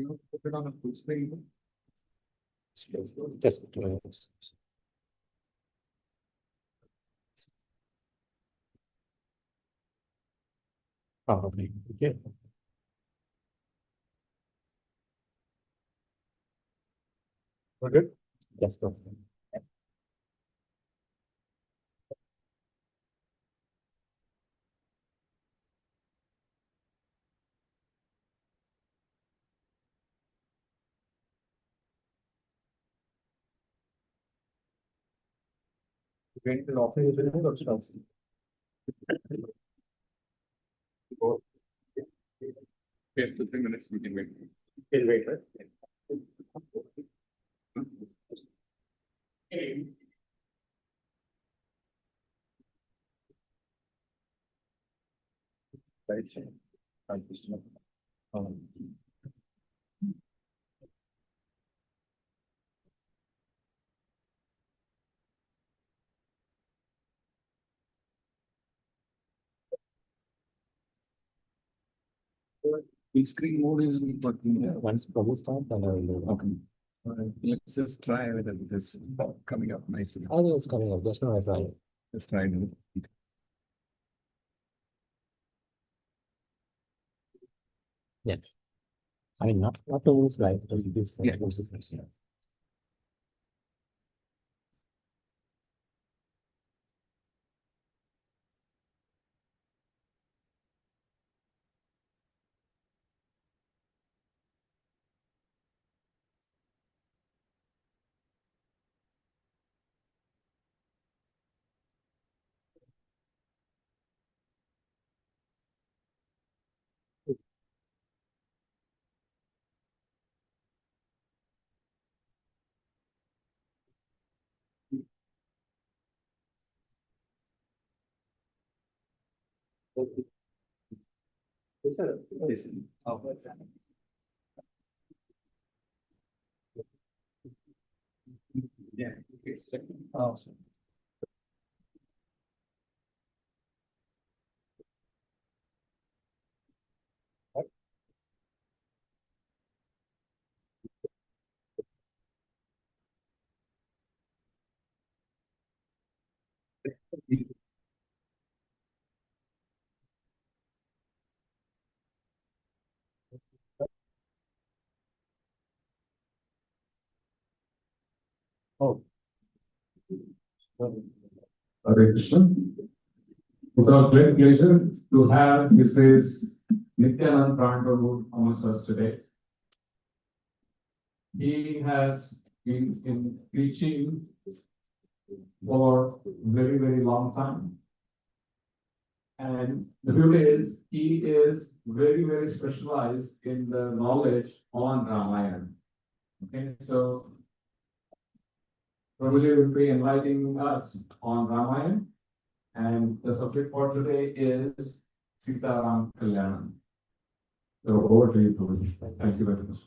You put it on a full screen. Just 2 minutes. Probably. Okay. We're good. Yes, go. Going to the office or stuff? 3 minutes we can wait. We'll wait, right? Right. Thank you so much. Full screen mode is working. Once probably start, then I will do. Okay. All right. Let's just try whether it is coming up nicely. I think it's coming up. Just now I tried. Let's try it. Yes. I mean, not to lose life, but it is. Yeah. Listen. Yeah. Awesome. Oh. Hare Krishna. It's our great pleasure to have Mrs. Nityanand Prabhu amongst us today. He has been in preaching for very, very long time. And the beauty is, he is very, very specialized in the knowledge on Ramayana. Okay, so Prabhuji will be enlightening us on Ramayana, and the subject for today is Sita Ram Kalyanam. So over to you, Prabhuji. Thank you very much.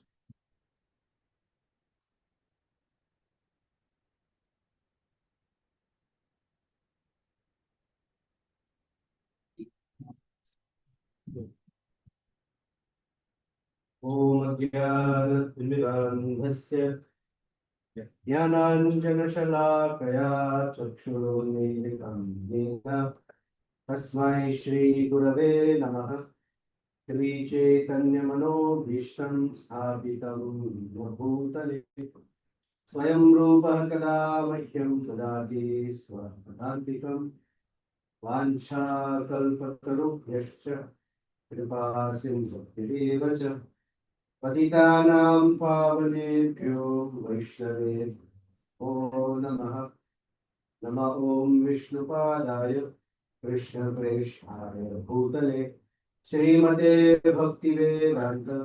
Om Jnana Jnananjanashalakaya Chakshurunmilitam Yena Tasmai Shri Gurave Namaha Shri Chaitanya Manobhishtam Sthapitam Bhutale Swayam Rupa Kada Mahyam Kadati Swapadantikam Vancha Kalpatarubhyascha Kripa Sindhu Patitanam Pavanebhyo Vaishnave O Namaha Nama Om Vishnupadaya Krishna Preshaya Bhutale Srimate Bhakti Vedanta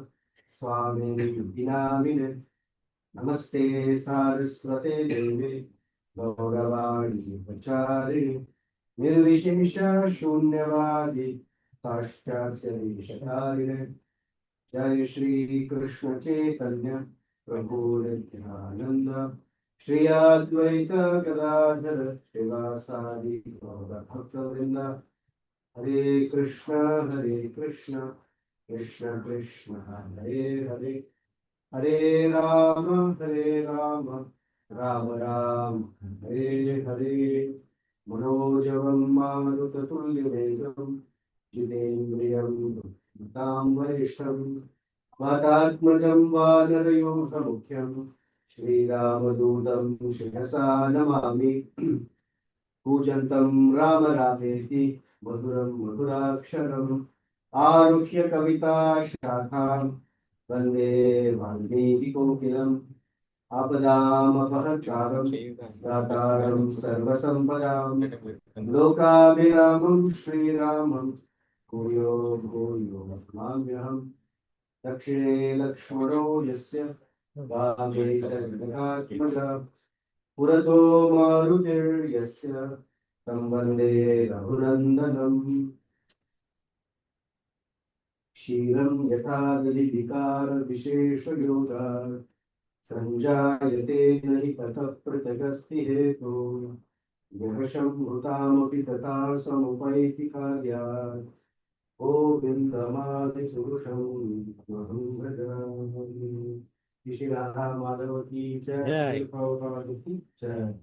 Swami Dinamine Namaste Saraswate Devi Gauravani Pachari Nirvishimsha Shunyavadi Paschasya Vishatarine Jai Shri Krishna Chaitanya Prabhu Nityananda Shri Advaita Gadadhara Srivasadi Gaura Bhaktavinda Hare Krishna Krishna Krishna Hare Hare Hare Rama, Rama Rama, Hare Hare. Manojavam Marutatulyavegam, Jitendriyam Tam Varisham, Vatatmajam Vanarayodhamukyam, Shri Ramadudam Shirasa Namami, Pujantam Rama Rameti, Madhuram Madhuraksharam, Aruhya Kavita Shakham, Vande Valmiki Kokilam, Apadamapahakaram, Dataram Sarvasampadam, Lokaviramam Shri Ramam, Kuyo Kuyo Mamyaham, Dakshine Lakshmano Yasya, Vame Chandrakatyamaja, Purato Marutir Yasya, Tam Vande Raghunandanam, Kshiram Yatha Vikara Vishesha Yoga, Sanjayate nahi tatah pratagasti hetu, yahasham bhutamapi tata samupaiti karya, govindamadi surusham maham bhajami. Shri Radha Madhavaki Jai, Prabhupada ki Jai.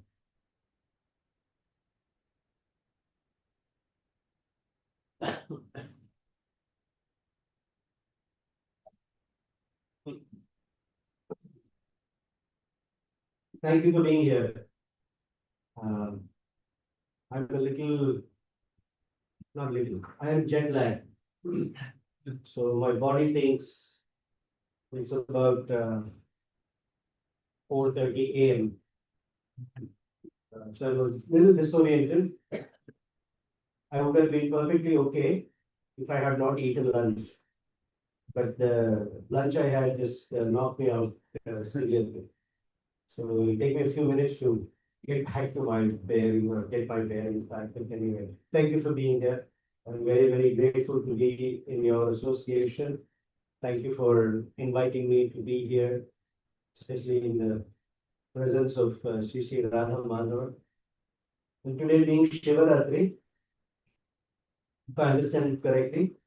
Thank you for being here. I'm a little, not little, I am jet lagged. So my body thinks it's about 4:30 a.m. So I was a little disoriented. I would have been perfectly okay if I had not eaten lunch. But the lunch I had just knocked me out seriously. So it will take me a few minutes to get back to my bearing or get my bearings back. But anyway, thank you for being there. I'm very, very grateful to be in your association. Thank you for inviting me to be here, especially in the presence of Sri Radha Madhava. And today being Shivaratri, if I understand it correctly,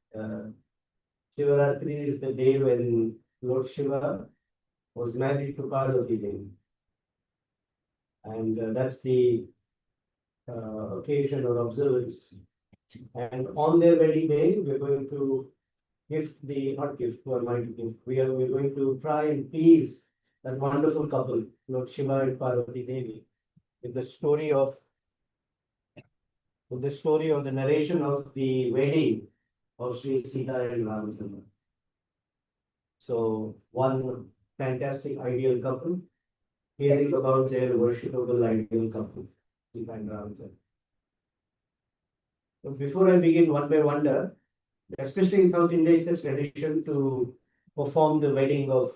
Shivaratri is the day when Lord Shiva was married to Parvati Devi. And that's the occasion or observance. And on their wedding day, we're going to gift the, not gift, who am I to gift? We're going to try and please that wonderful couple, Lord Shiva and Parvati Devi, with the story of the narration of the wedding of Sri Sita and Ramachandra. So one fantastic ideal couple, hearing about their worshipable ideal couple, Sita and Ramachandra. So before I begin one by wonder, especially in South India, it's a tradition to perform the wedding of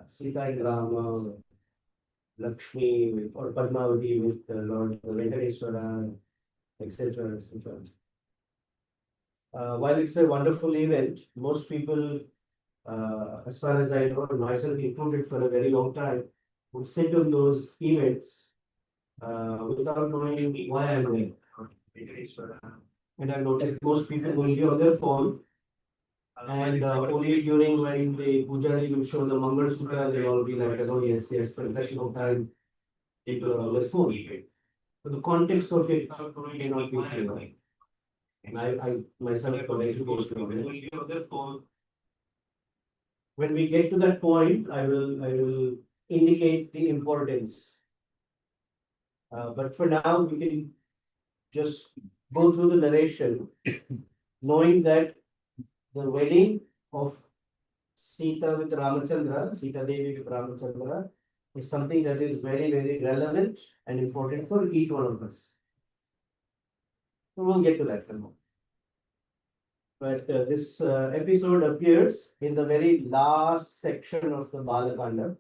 Sita and Rama, Lakshmi, or Padmavati with Lord Venkateswara, etc. etc. While it's a wonderful event, most people, as far as I know, myself included for a very long time, would sit on those events without knowing why I'm there. And I noticed most people will be on their phone, and only during when the Pujari will show the Mangal Sutra, they'll all be like, oh, yes, yes, for the rest of time, people are on their phone. So the context of it may not be clear. And I myself got exposed to it. When we get to that point, I will indicate the importance. But for now, we can just go through the narration, knowing that the wedding of Sita with Ramachandra, Sita Devi with Ramachandra, is something that is very, very relevant and important for each one of us. So we'll get to that tomorrow. But this episode appears in the very last section of the Balakanda.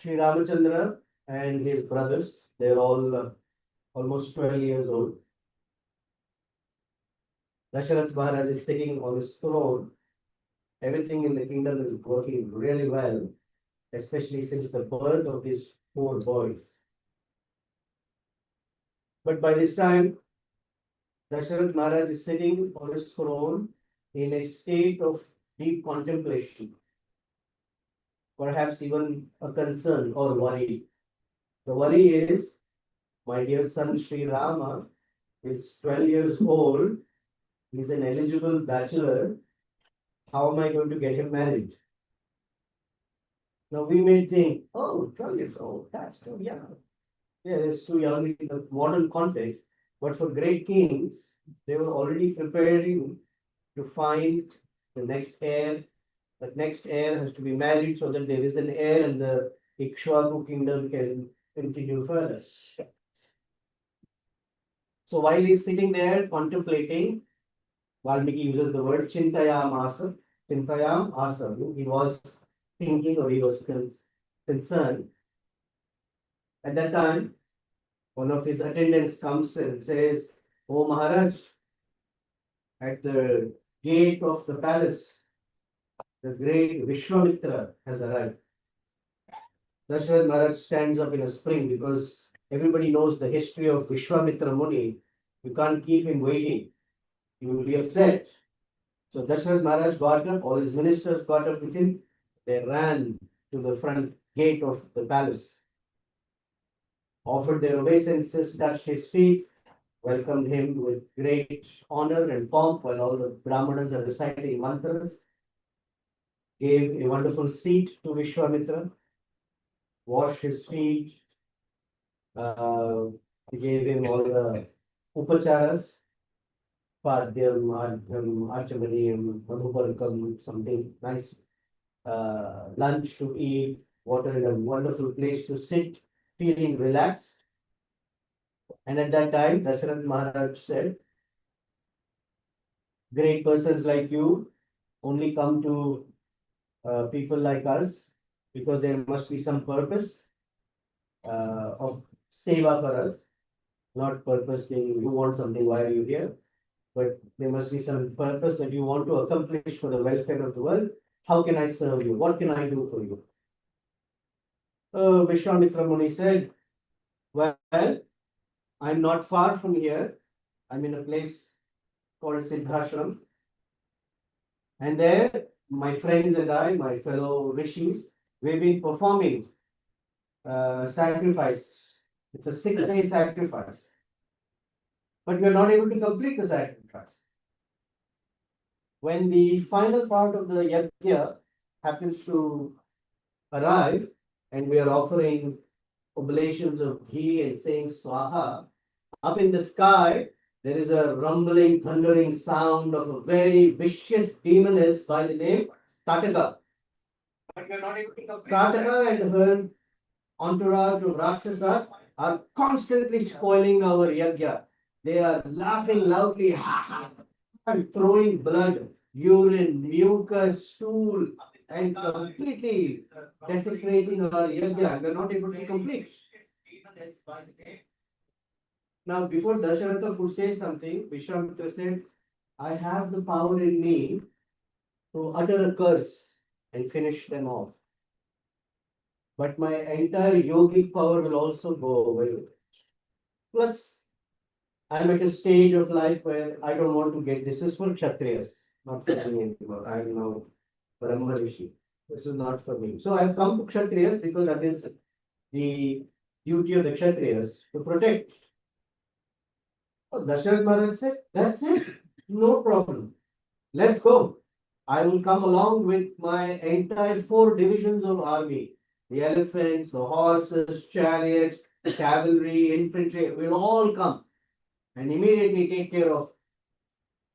Sri Ramachandra and his brothers, they're all almost 12 years old. Dasharath Maharaj is sitting on his throne. Everything in the kingdom is working really well, especially since the birth of these 4 boys. But by this time, Dasharath Maharaj is sitting on his throne in a state of deep contemplation, perhaps even a concern or worry. The worry is, my dear son Sri Rama is 12 years old, he's an eligible bachelor. How am I going to get him married? Now we may think, oh, 12 years old, that's too young. Yeah, it's too young in the modern context. But for great kings, they were already preparing to find the next heir. That next heir has to be married so that there is an heir and the Ikshwaku kingdom can continue further. So while he's sitting there contemplating, Valmiki uses the word Chintayam Asa. Chintayam Asa. He was thinking or he was concerned. At that time, one of his attendants comes and says, "Oh Maharaj, at the gate of the palace, the great Vishwamitra has arrived." Dasharath Maharaj stands up in a spring because everybody knows the history of Vishwamitra Muni. You can't keep him waiting. He will be upset. So Dasharath Maharaj got up, all his ministers got up with him. They ran to the front gate of the palace, offered their obeisances, touched his feet, welcomed him with great honor and pomp while all the Brahmanas are reciting mantras, gave a wonderful seat to Vishwamitra, washed his feet, gave him all the upacharas, Padhyam, Adhyam, Achamaniyam, Madhuparkam, something nice, lunch to eat, water in a wonderful place to sit, feeling relaxed. And at that time, Dasharath Maharaj said, great persons like you only come to people like us because there must be some purpose of seva for us, not purpose being you want something, why are you here? But there must be some purpose that you want to accomplish for the welfare of the world. How can I serve you? What can I do for you? Vishwamitra Muni said, well, I'm not far from here. I'm in a place called Siddhashram. And there, my friends and I, my fellow rishis, we've been performing sacrifice. It's a 6-day sacrifice. But we are not able to complete the sacrifice. When the final part of the yajna happens to arrive, and we are offering oblations of ghee and saying swaha, up in the sky, there is a rumbling, thundering sound of a very vicious demoness by the name Tataka. But we are not able to complete Tataka and her entourage of Rakshasas are constantly spoiling our yajna. They are laughing loudly, and throwing blood, urine, mucus, stool, and completely desecrating our yajna. We are not able to complete. Now, before Dasharatha could say something, Vishwamitra said, I have the power in me to utter a curse and finish them off. But my entire yogic power will also go away. Plus, I'm at a stage of life where I don't want to get this is for Kshatriyas, not for me anymore. I'm now Brahma Rishi. This is not for me. So I've come to Kshatriyas because that is the duty of the Kshatriyas to protect. Oh, Dasharath Maharaj said, that's it. No problem. Let's go. I will come along with my entire 4 divisions of army. The elephants, the horses, chariots, cavalry, infantry will all come and immediately take care of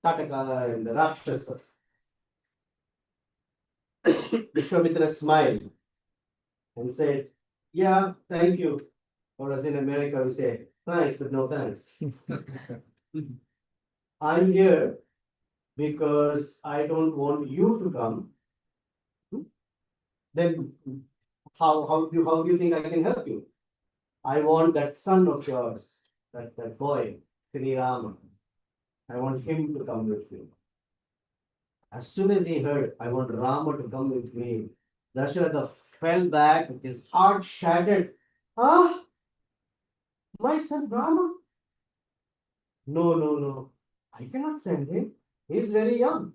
Tataka and the Rakshasas. Vishwamitra smiled and said, yeah, thank you. Or as in America we say, thanks, but no thanks. I'm here because I don't want you to come. Then how do you think I can help you? I want that son of yours, that boy, Sri Rama. I want him to come with me. As soon as he heard, I want Rama to come with me, Dasharatha fell back with his heart shattered. Ah, my son Rama? No. I cannot send him. He is very young.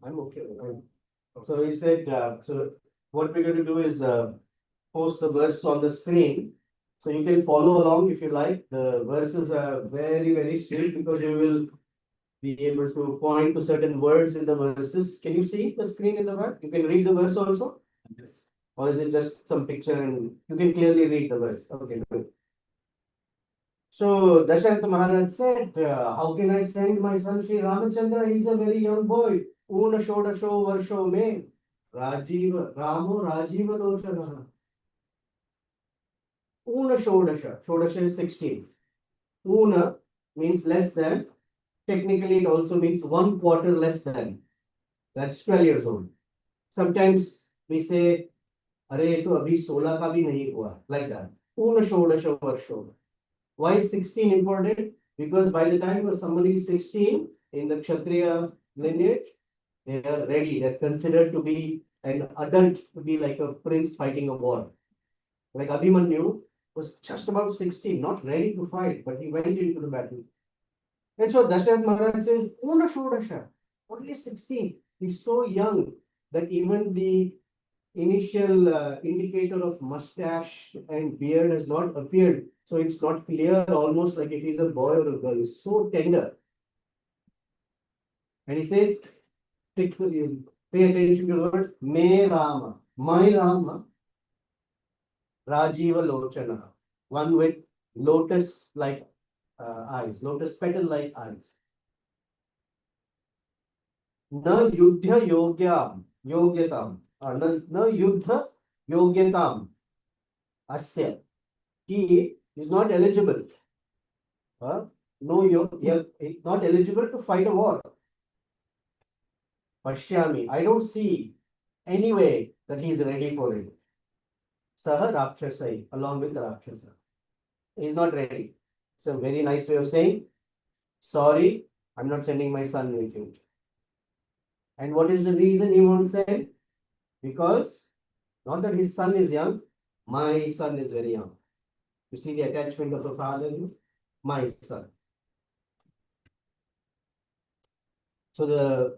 I'm okay. So he said, so what we're going to do is post the verse on the screen. So you can follow along if you like. The verses are very, very sweet because you will be able to point to certain words in the verses. Can you see the screen in the back? You can read the verse also? Yes. Or is it just some picture and you can clearly read the verse? Okay, good. So Dasharatha Maharaj said, how can I send my son Sri Ramachandra? He's a very young boy. Una Shodasho Varsho Me. Rajiva, Ramo Rajiva Lochana. Una Shodasha. Shodasha is 16. Una means less than. Technically, it also means 1/4 less than. That's 12 years old. Sometimes we say, अरे ये तो अभी 16 का भी नहीं हुआ, like that. Una Shodasha Varsho. Why is 16 important? Because by the time somebody is 16 in the Kshatriya lineage, they are ready. They're considered to be an adult, to be like a prince fighting a war. Like Abhimanyu was just about 16, not ready to fight, but he went into the battle. And so Dasharath Maharaj says, Una Shodasha, only 16. He's so young that even the initial indicator of mustache and beard has not appeared. So it's not clear, almost like if he's a boy or a girl. He's so tender. And he says, pay attention to the word, Me Rama, my Rama, Rajiva Lochana, one with lotus-like eyes, lotus petal-like eyes. Na Yuddha Yogyatam, na Yuddha Yogyatam, Asya. He is not eligible. He's not eligible to fight a war. Pashyami, I don't see any way that he's ready for it. Saha Rakshasai, along with the Rakshasa. He's not ready. It's a very nice way of saying, sorry, I'm not sending my son with you. And what is the reason he won't send? Because not that his son is young, my son is very young. You see the attachment of a father, my son. So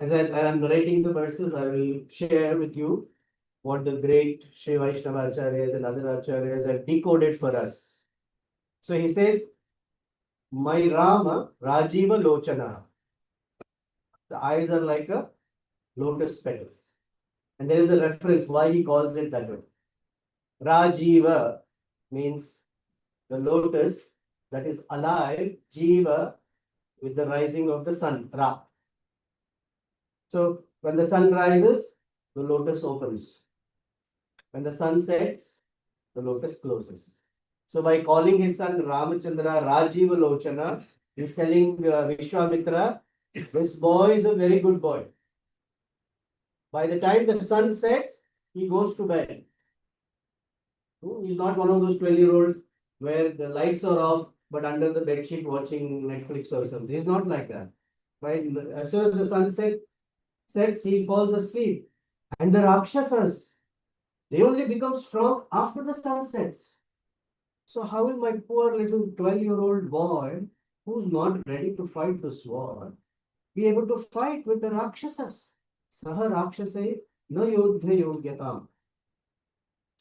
as I'm narrating the verses, I will share with you what the great Sri Vaishnava Acharyas and other Acharyas have decoded for us. So he says, my Rama, Rajiva Lochana. The eyes are like a lotus petal. And there is a reference why he calls it that way. Rajiva means the lotus that is alive, Jiva, with the rising of the sun, Ra. So when the sun rises, the lotus opens. When the sun sets, the lotus closes. So by calling his son Ramachandra Rajiva Lochana, he's telling Vishwamitra, this boy is a very good boy. By the time the sun sets, he goes to bed. He's not one of those 12-year-olds where the lights are off, but under the bedsheet watching Netflix or something. He's not like that. Right? As soon as the sun sets, he falls asleep. And the Rakshasas, they only become strong after the sun sets. So how will my poor little 12-year-old boy, who's not ready to fight this war, be able to fight with the Rakshasas? Saha Rakshasai na yodhya yogyatam.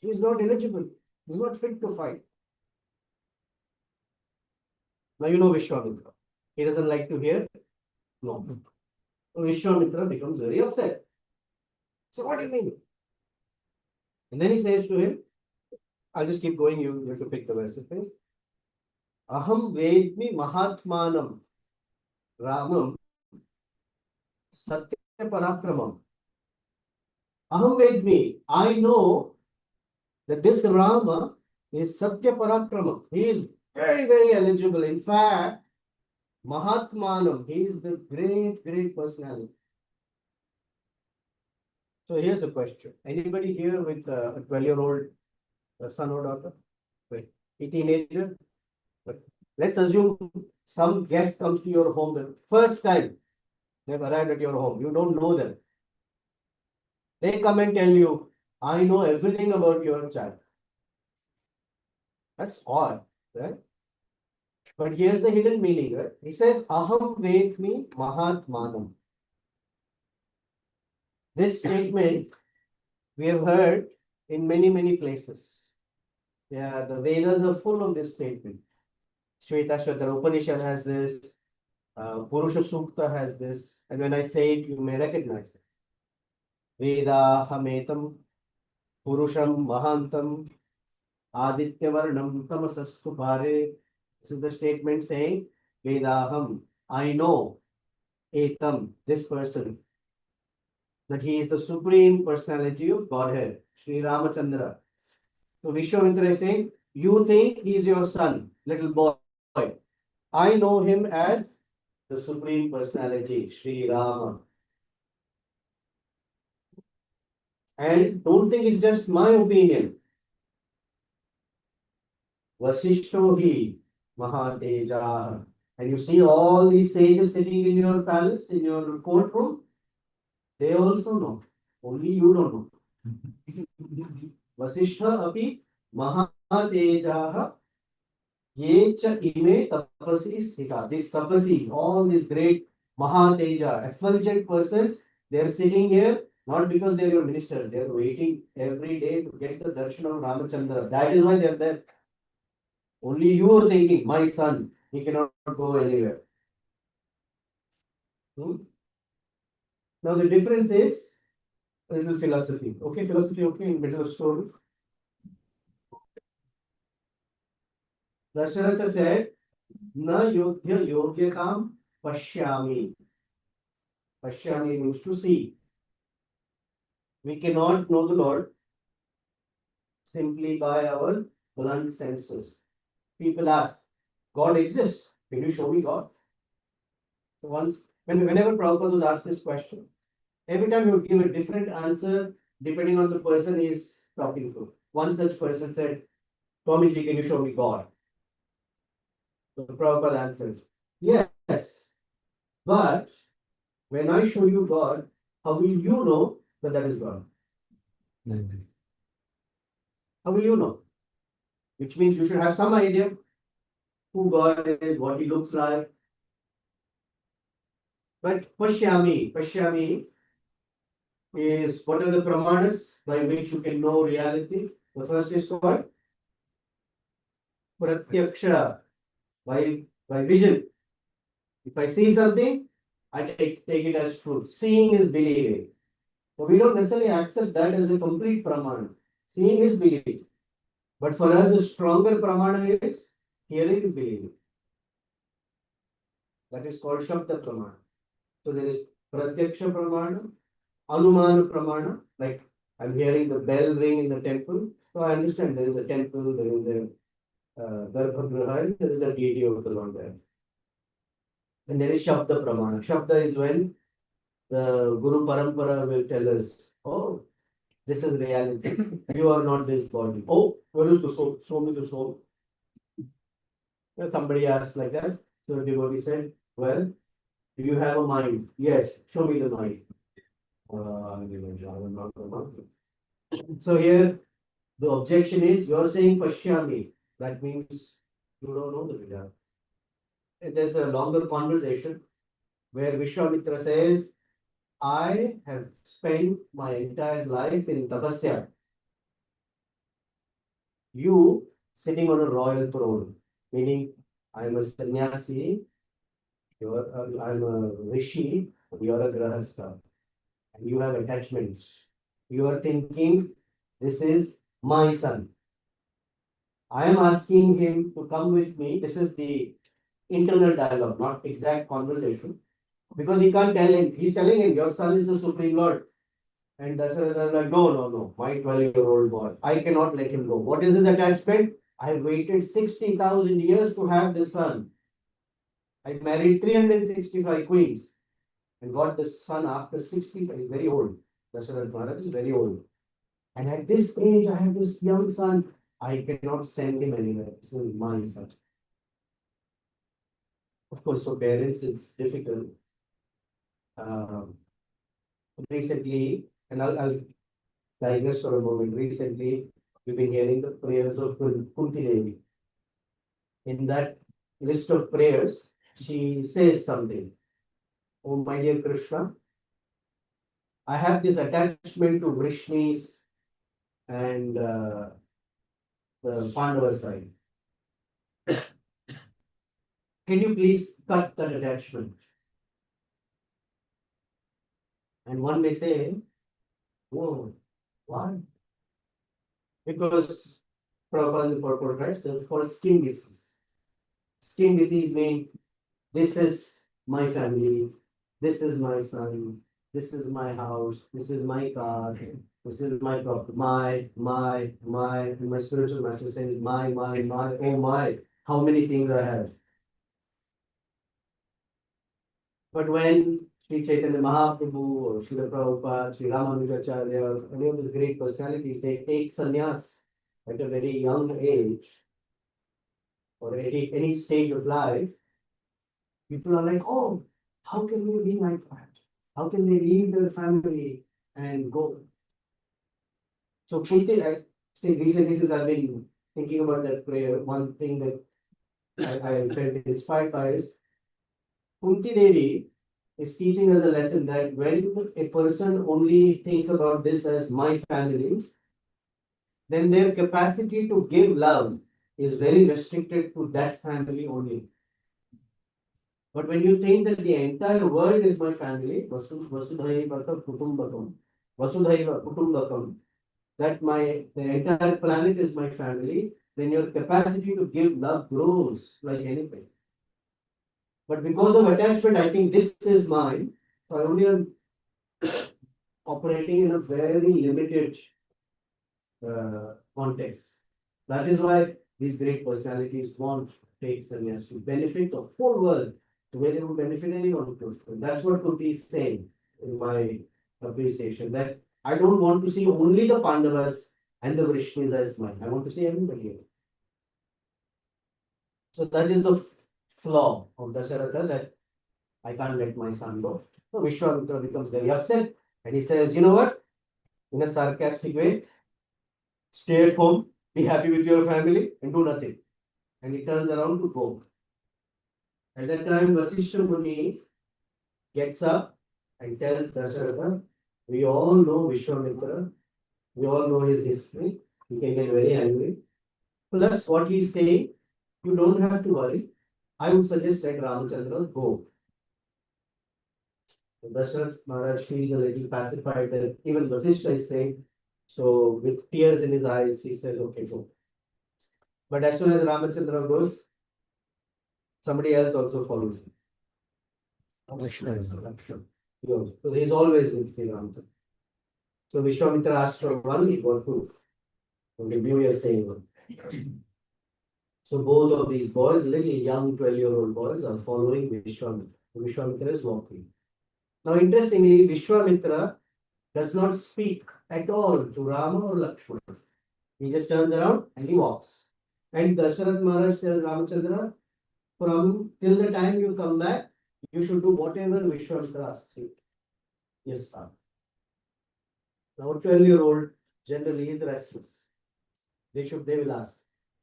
He is not eligible. He is not fit to fight. Now you know Vishwamitra. He doesn't like to hear no. Vishwamitra becomes very upset. So what do you mean? And then he says to him, I'll just keep going, you have to pick the verses, please. Aham vedmi mahatmanam Ramam satya parakramam. Aham vedmi, I know that this Rama is satya parakramam. He is very, very eligible. In fact, Mahatmanam, he is the great, great personality. So here's the question. Anybody here with a 12-year-old son or daughter? Wait, a teenager? But let's assume some guest comes to your home the first time they've arrived at your home. You don't know them. They come and tell you, I know everything about your child. That's odd, right? But here's the hidden meaning, right? He says, Aham Vedmi Mahatmanam. This statement we have heard in many, many places. Yeah, the Vedas are full of this statement. Shvetashvatara Upanishad has this, Purusha Sukta has this, and when I say it, you may recognize it. Veda Hametam Purusham Mahantam Adityavarnam Tamasastu Pare. This is the statement saying, Vedaham, I know, Etam, this person, that he is the supreme personality of Godhead, Sri Ramachandra. So Vishwamitra is saying, you think he is your son, little boy. I know him as the supreme personality, Sri Rama. And don't think it's just my opinion. Vasishto hi Mahateja. And you see all these sages sitting in your palace, in your courtroom, they also know. Only you don't know. Vasishtha api Mahatejaha Yecha ime tapasi sthita. These tapasis, all these great Mahateja, effulgent persons, they are sitting here not because they are your minister, they are waiting every day to get the darshan of Ramachandra. That is why they are there. Only you are thinking, my son, he cannot go anywhere. Now the difference is a little philosophy. Okay, philosophy, okay, in middle of story. Dasharatha said, Na yodhya yogyakam pashyami. Pashyami means to see. We cannot know the Lord simply by our blunt senses. People ask, God exists. Can you show me God? So whenever Prabhupada was asked this question, every time he would give a different answer depending on the person he's talking to. One such person said, Swamiji, can you show me God? So Prabhupada answered, yes, but when I show you God, how will you know that that is God? How will you know? Which means you should have some idea who God is, what he looks like. But Pashyami is what are the pramanas by which you can know reality? The first is called Pratyaksha, by vision. If I see something, I take it as truth. Seeing is believing. So we don't necessarily accept that as a complete pramana. Seeing is believing. But for us, the stronger pramana is hearing is believing. That is called Shabda pramana. So there is Pratyaksha pramana, Anumana pramana, like I'm hearing the bell ring in the temple. So I understand there is a temple, there is a Garbhagriha, there is a deity of the Lord there. And there is Shabda pramana. Shabda is when the Guru Parampara will tell us, oh, this is reality. You are not this body. Oh, where is the soul? Show me the soul. Somebody asked like that. So the devotee said, well, do you have a mind? Yes, show me the mind. So here the objection is you are saying Pashyami. That means you don't know the Vida. There's a longer conversation where Vishwamitra says, I have spent my entire life in tapasya. You sitting on a royal throne, meaning I am a sannyasi, I'm a rishi, you're a grahastha, and you have attachments. You are thinking, this is my son. I am asking him to come with me. This is the internal dialogue, not exact conversation. Because he can't tell him, he's telling him, your son is the Supreme Lord. And Dasharatha is like, no, my 12-year-old boy, I cannot let him go. What is his attachment? I have waited 60,000 years to have this son. I married 365 queens and got this son after 60, very old. Dasharatha Maharaj is very old. And at this age, I have this young son. I cannot send him anywhere. This is my son. Of course, for parents, it's difficult. Recently, and I'll digress for a moment. Recently, we've been hearing the prayers of Kunti Devi. In that list of prayers, she says something. Oh, my dear Krishna, I have this attachment to Vrishnis and the Pandava side. Can you please cut that attachment? And one may say, oh, why? Because Prabhupada in the purport writes, that's called skin disease. Skin disease means this is my family, this is my son, this is my house, this is my car, this is my property, and my spiritual master says, my, oh my, how many things I have. But when Sri Chaitanya Mahaprabhu or Srila Prabhupada, Sri Ramanujacharya, any of these great personalities, they take sannyas at a very young age or at any stage of life, people are like, oh, how can they be like that? How can they leave their family and go? So Kunti, I say recently since I've been thinking about that prayer, one thing that I felt inspired by is Kunti Devi is teaching us a lesson that when a person only thinks about this as my family, then their capacity to give love is very restricted to that family only. But when you think that the entire world is my family, Vasudhaiva Kutumbakam, Vasudhaiva Kutumbakam, that the entire planet is my family, then your capacity to give love grows like anything. But because of attachment, I think this is mine. So I only am operating in a very limited context. That is why these great personalities want to take sannyas to benefit the whole world, the way they will benefit anyone close to them. That's what Kunti is saying in my appreciation, that I don't want to see only the Pandavas and the Vrishnis as mine. I want to see everybody else. So that is the flaw of Dasharatha, that I can't let my son go. So Vishwamitra becomes very upset and he says, you know what? In a sarcastic way, stay at home, be happy with your family and do nothing. And he turns around to go. At that time, Vasishtha Muni gets up and tells Dasharatha, we all know Vishwamitra, we all know his history, he can get very angry. Plus what he is saying, you don't have to worry. I would suggest that Ramachandra go. Dasharath Maharaj feels a little pacified that even Vasishtha is saying, so with tears in his eyes, he says, okay, go. But as soon as Ramachandra goes, somebody else also follows him. Because he's always with Sri Ramachandra. So Vishwamitra asked for one, he got two. Okay, we are saying one. So both of these boys, little young 12-year-old boys, are following Vishwamitra. Vishwamitra is walking. Now, interestingly, Vishwamitra does not speak at all to Rama or Lakshmana. He just turns around and he walks. And Dasharath Maharaj tells Ramachandra, from till the time you come back, you should do whatever Vishwamitra asks you. Yes, sir. Now, a 12-year-old generally is restless. They will ask,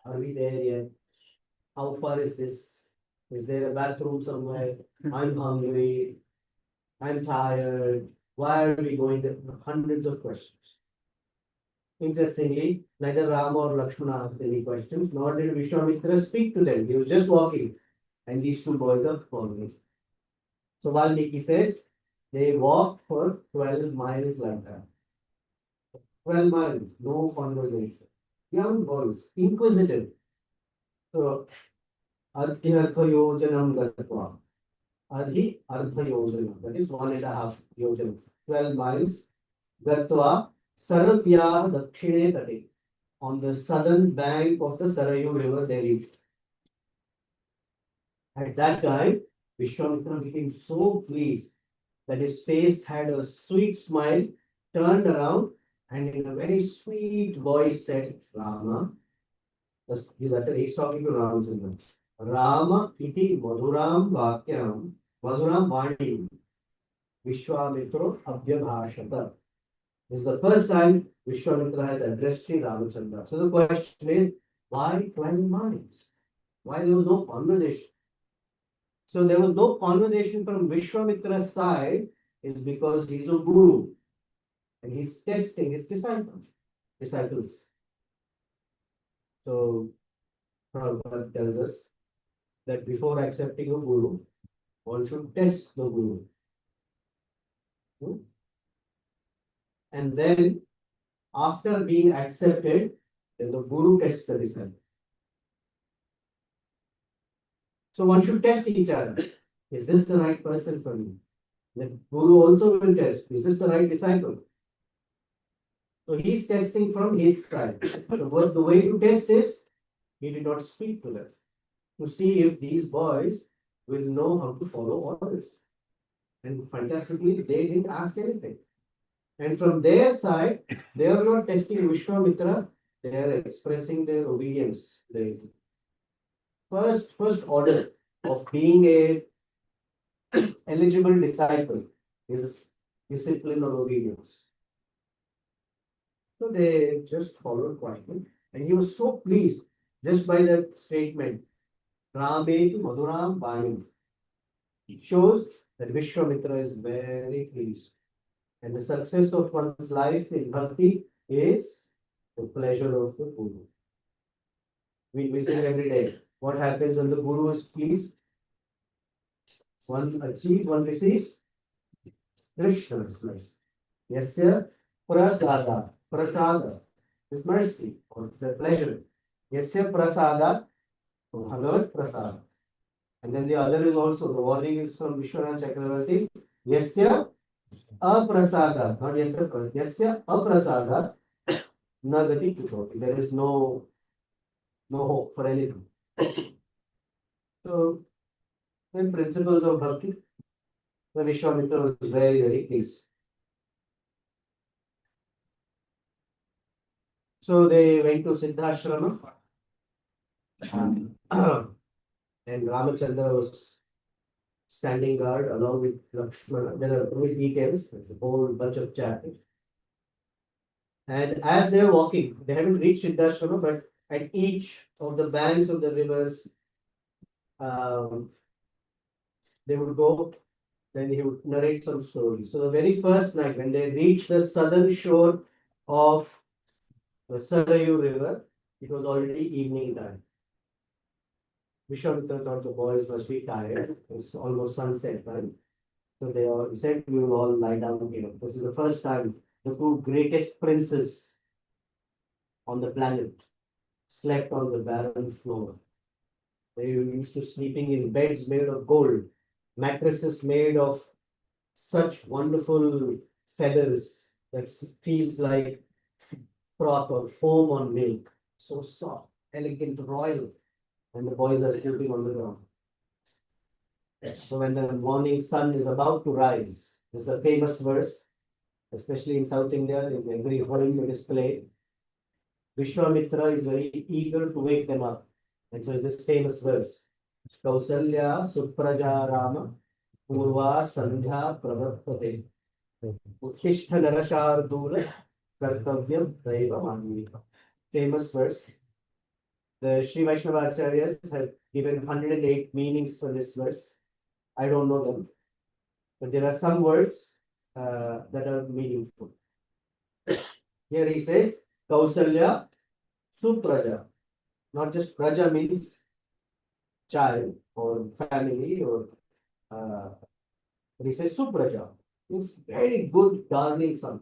are we there yet? How far is this? Is there a bathroom somewhere? I'm hungry. I'm tired. Why are we going there? Hundreds of questions. Interestingly, neither Rama or Lakshmana asked any questions, nor did Vishwamitra speak to them. He was just walking. And these two boys are following. So Valmiki says, they walked for 12 miles like that. 12 miles, no conversation. Young boys, inquisitive. So, Adhyartha Yojanam Gatva. Adhi Artha Yojana. That is 1.5 yojana. 12 miles. Gatva Sarapya Dakshine Tate. On the southern bank of the Sarayu river, they reached. At that time, Vishwamitra became so pleased that his face had a sweet smile, turned around, and in a very sweet voice said, Rama. He's talking to Ramachandra. Rama iti madhuram vakyam, madhuram vani, Vishwamitra abhyabhashata. This is the first time Vishwamitra has addressed Sri Ramachandra. So the question is, why 12 miles? Why there was no conversation? So there was no conversation from Vishwamitra's side is because he's a guru and he's testing his disciples. So Prabhupada tells us that before accepting a guru, one should test the guru. And then after being accepted, then the guru tests the disciple. So one should test each other. Is this the right person for me? The guru also will test. Is this the right disciple? So he's testing from his side. So what the way to test is, he did not speak to them to see if these boys will know how to follow orders. And fantastically, they didn't ask anything. And from their side, they are not testing Vishwamitra, they are expressing their obedience. The first order of being a eligible disciple is discipline or obedience. So they just followed quietly. And he was so pleased just by that statement, Rameti Maduram Bani. It shows that Vishwamitra is very pleased. And the success of one's life in bhakti is the pleasure of the Guru. We sing every day. What happens when the Guru is pleased? One achieves, one receives Krishna's mercy. Yasya prasada. Prasada is mercy or the pleasure. Yasya prasada, Bhagavat prasada. And then the other is also, the warning is from Vishwanath Chakravarti. Yasya aprasada, not yasya prasada. Yasya aprasada, nagati kutoti. There is no hope for anything. So, in principles of bhakti, the Vishwamitra was very, very pleased. So they went to Siddhashrama and Ramachandra was standing guard along with Lakshmana. There are many details, there's a whole bunch of chapters. And as they are walking, they haven't reached Siddhashrama, but at each of the banks of the rivers, they would go, then he would narrate some stories. So the very first night, when they reached the southern shore of the Sarayu river, it was already evening time. Vishwamitra thought the boys must be tired. It's almost sunset time. So he said, we will all lie down here. This is the first time the two greatest princes on the planet slept on the barren floor. They used to sleeping in beds made of gold, mattresses made of such wonderful feathers that feels like froth or foam on milk. So soft, elegant, royal. And the boys are sleeping on the ground. So when the morning sun is about to rise, there's a famous verse, especially in South India, in every home it is played. Vishwamitra is very eager to wake them up. And so it's this famous verse. Kausalya Supraja Rama Purva Sandhya Pravartate Uttishta Narashardula Kartavyam Daiva Manvika. Famous verse. The Sri Vaishnava Acharyas have given 108 meanings for this verse. I don't know them, but there are some words that are meaningful. Here he says, Kausalya Supraja. Not just Praja means child or family or he says Supraja. It's very good, darling son.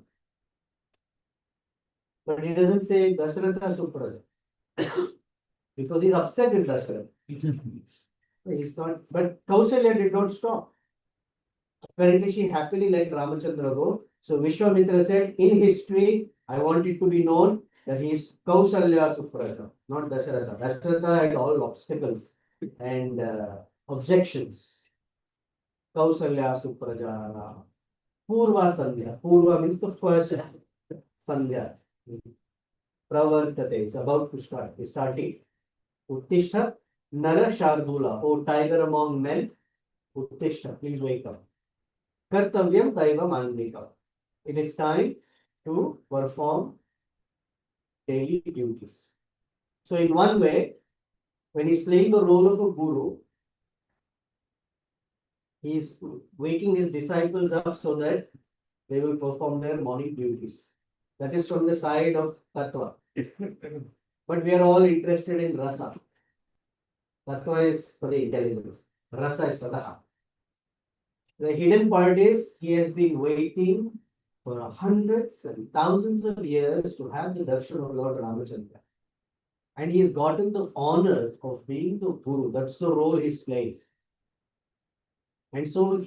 But he doesn't say Dasharatha Supraja. Because he's upset with Dasharatha. He's not, but Kausalya did not stop. Apparently, she happily let Ramachandra go. So Vishwamitra said, in history, I want it to be known that he is Kausalya Supraja, not Dasharatha. Dasharatha had all obstacles and objections. Kausalya Supraja. Purva Sandhya. Purva means the first Sandhya. Pravartate. It's about to start. It's starting. Uttishta Nara Shardula. O tiger among men. Uttishta. Please wake up. Kartavyam Daiva Manvika. It is time to perform daily duties. So in one way, When he's playing the role of a guru, he's waking his disciples up so that they will perform their morning duties. That is from the side of Tattva. But we are all interested in Rasa. Tattva is for the intelligence. Rasa is Sadaha. The hidden part is he has been waiting for hundreds and thousands of years to have the darshan of Lord Ramachandra. And he's gotten the honor of being the guru. That's the role he's playing. And so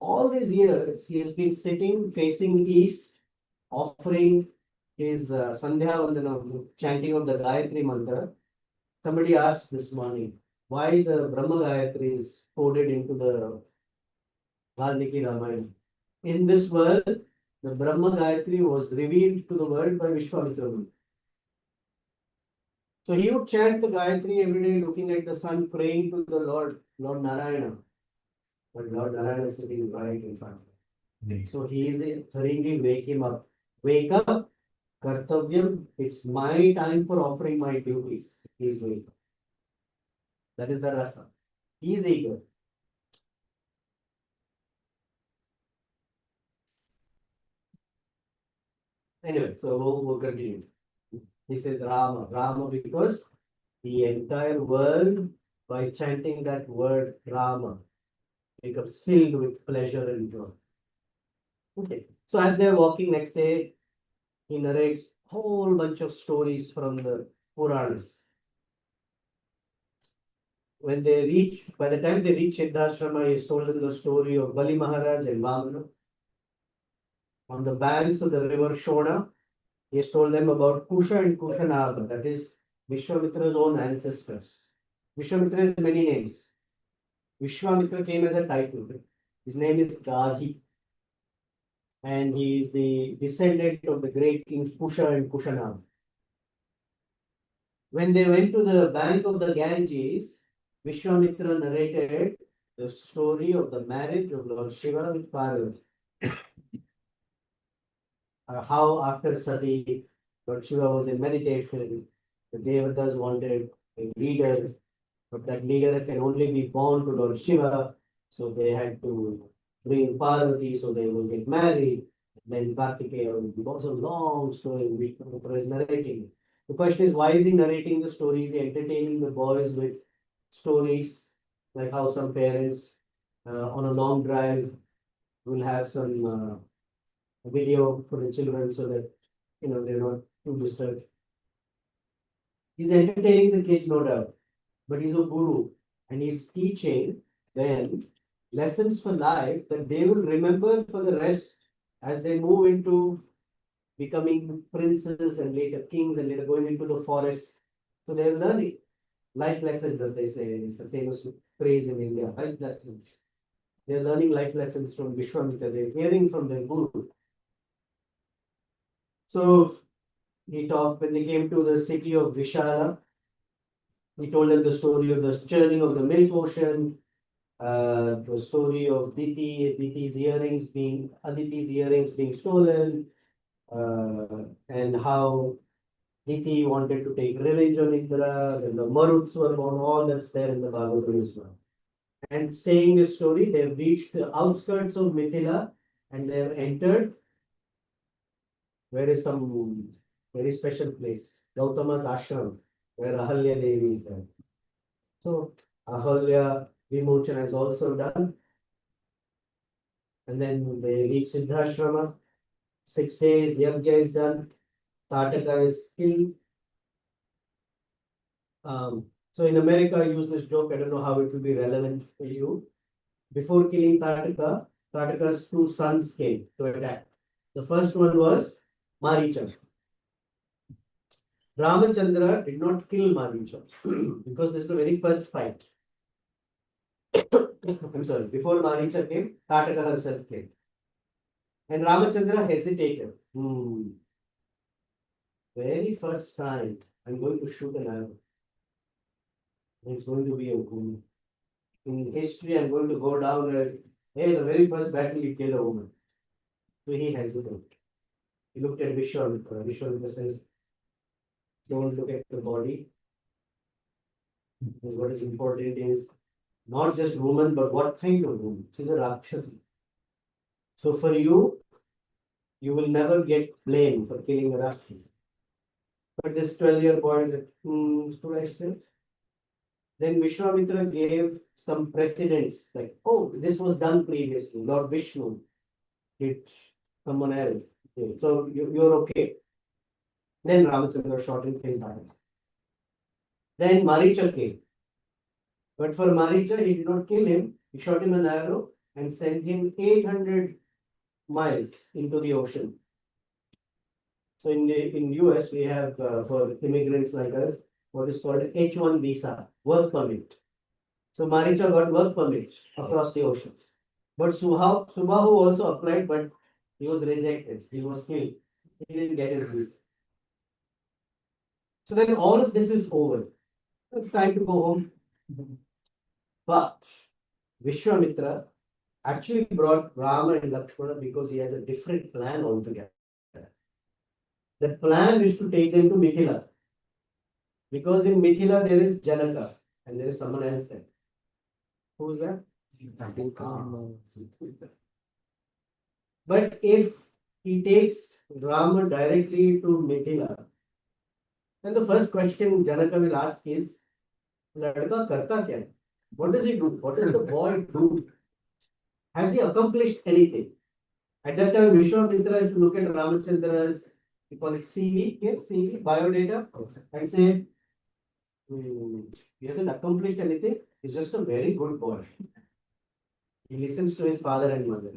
all these years, he has been sitting facing east, offering his Sandhya Vandana, chanting of the Gayatri mantra. Somebody asked this morning, why the Brahma Gayatri is coded into the Valmiki Ramayana. In this world, the Brahma Gayatri was revealed to the world by Vishwamitra Muni. So he would chant the Gayatri every day, looking at the sun, praying to the Lord Narayana. But Lord Narayana is sitting right in front of him. So he is hurriedly wake him up. Wake up, Kartavyam, it's my time for offering my duties. He is wake up. That is the rasa. He is eager. Anyway, so we'll continue. He says Rama because the entire world, by chanting that word Rama, becomes filled with pleasure and joy. Okay, so as they're walking next day, he narrates whole bunch of stories from the Puranas. By the time they reach Siddhashrama, he has told them the story of Bali Maharaj and Vamana. On the banks of the river Shona, he has told them about Kusha and Kushanaba, that is Vishwamitra's own ancestors. Vishwamitra has many names. Vishwamitra came as a title. His name is Gadhi. And he is the descendant of the great kings Kusha and Kushanaba. When they went to the bank of the Ganges, Vishwamitra narrated the story of the marriage of Lord Shiva with Parvati. How after Sati, Lord Shiva was in meditation, the Devatas wanted a leader, but that leader can only be born to Lord Shiva, so they had to bring Parvati so they will get married. Then Kartikeya will be also a long story which Vishwamitra is narrating. The question is, why is he narrating the stories, entertaining the boys with stories, like how some parents on a long drive will have some video for the children so that they're not too disturbed. He's entertaining the kids, no doubt, but he's a guru and he's teaching them lessons for life that they will remember for the rest as they move into becoming princes and later kings and later going into the forest. So they're learning life lessons, as they say. It's a famous phrase in India, life lessons. They're learning life lessons from Vishwamitra. They're hearing from their guru. So he talked, when they came to the city of Vishala, he told them the story of the churning of the milk ocean, the story of Aditi's earrings being stolen, and how Diti wanted to take revenge on Indra, and the Maruts were born, all that's there in the Bhagavatam as well. And saying this story, they've reached the outskirts of Mithila and they've entered where is some very special place, Gautama's ashram, where Ahalya Devi is there. So Ahalya Vimochana is also done. And then they reach Siddhashrama. 6 days, Yajna is done. Tataka is killed. So in America, I use this joke. I don't know how it will be relevant for you. Before killing Tataka, Tataka's 2 sons came to attack. The first one was Maricha. Ramachandra did not kill Maricha because this is the very first fight. I'm sorry, before Maricha came, Tataka herself came. And Ramachandra hesitated. Very first time, I'm going to shoot an arrow. It's going to be a woman. In history, I'm going to go down as, hey, the very first battle he killed a woman. So he hesitated. He looked at Vishwamitra. Vishwamitra says, don't look at the body, What is important is not just woman, but what kind of woman. She's a Rakshasi. So for you, you will never get blamed for killing a Rakshasi. But this 12-year boy, should I still? Then Vishwamitra gave some precedents, like, oh, this was done previously. Lord Vishnu did someone else. Okay, so you're okay. Then Ramachandra shot and killed Bharata. Then Maricha came. But for Maricha, he did not kill him. He shot him an arrow and sent him 800 miles into the ocean. So in US, we have for immigrants like us, what is called H1 visa, work permit. So Maricha got work permit across the oceans. But Subahu also applied, but he was rejected. He was killed. He didn't get his visa. So then all of this is over. It's time to go home. But Vishwamitra actually brought Rama and Lakshmana because he has a different plan altogether. The plan is to take them to Mithila. Because in Mithila there is Janaka and there is someone else there. Who is that? But if he takes Rama directly to Mithila, then the first question Janaka will ask is, Ladka karta kya hai? What does he do? What does the boy do? Has he accomplished anything? At that time, Vishwamitra is to look at Ramachandra's, we call it CV, yes, CV, biodata, and say, he hasn't accomplished anything. He's just a very good boy. He listens to his father and mother.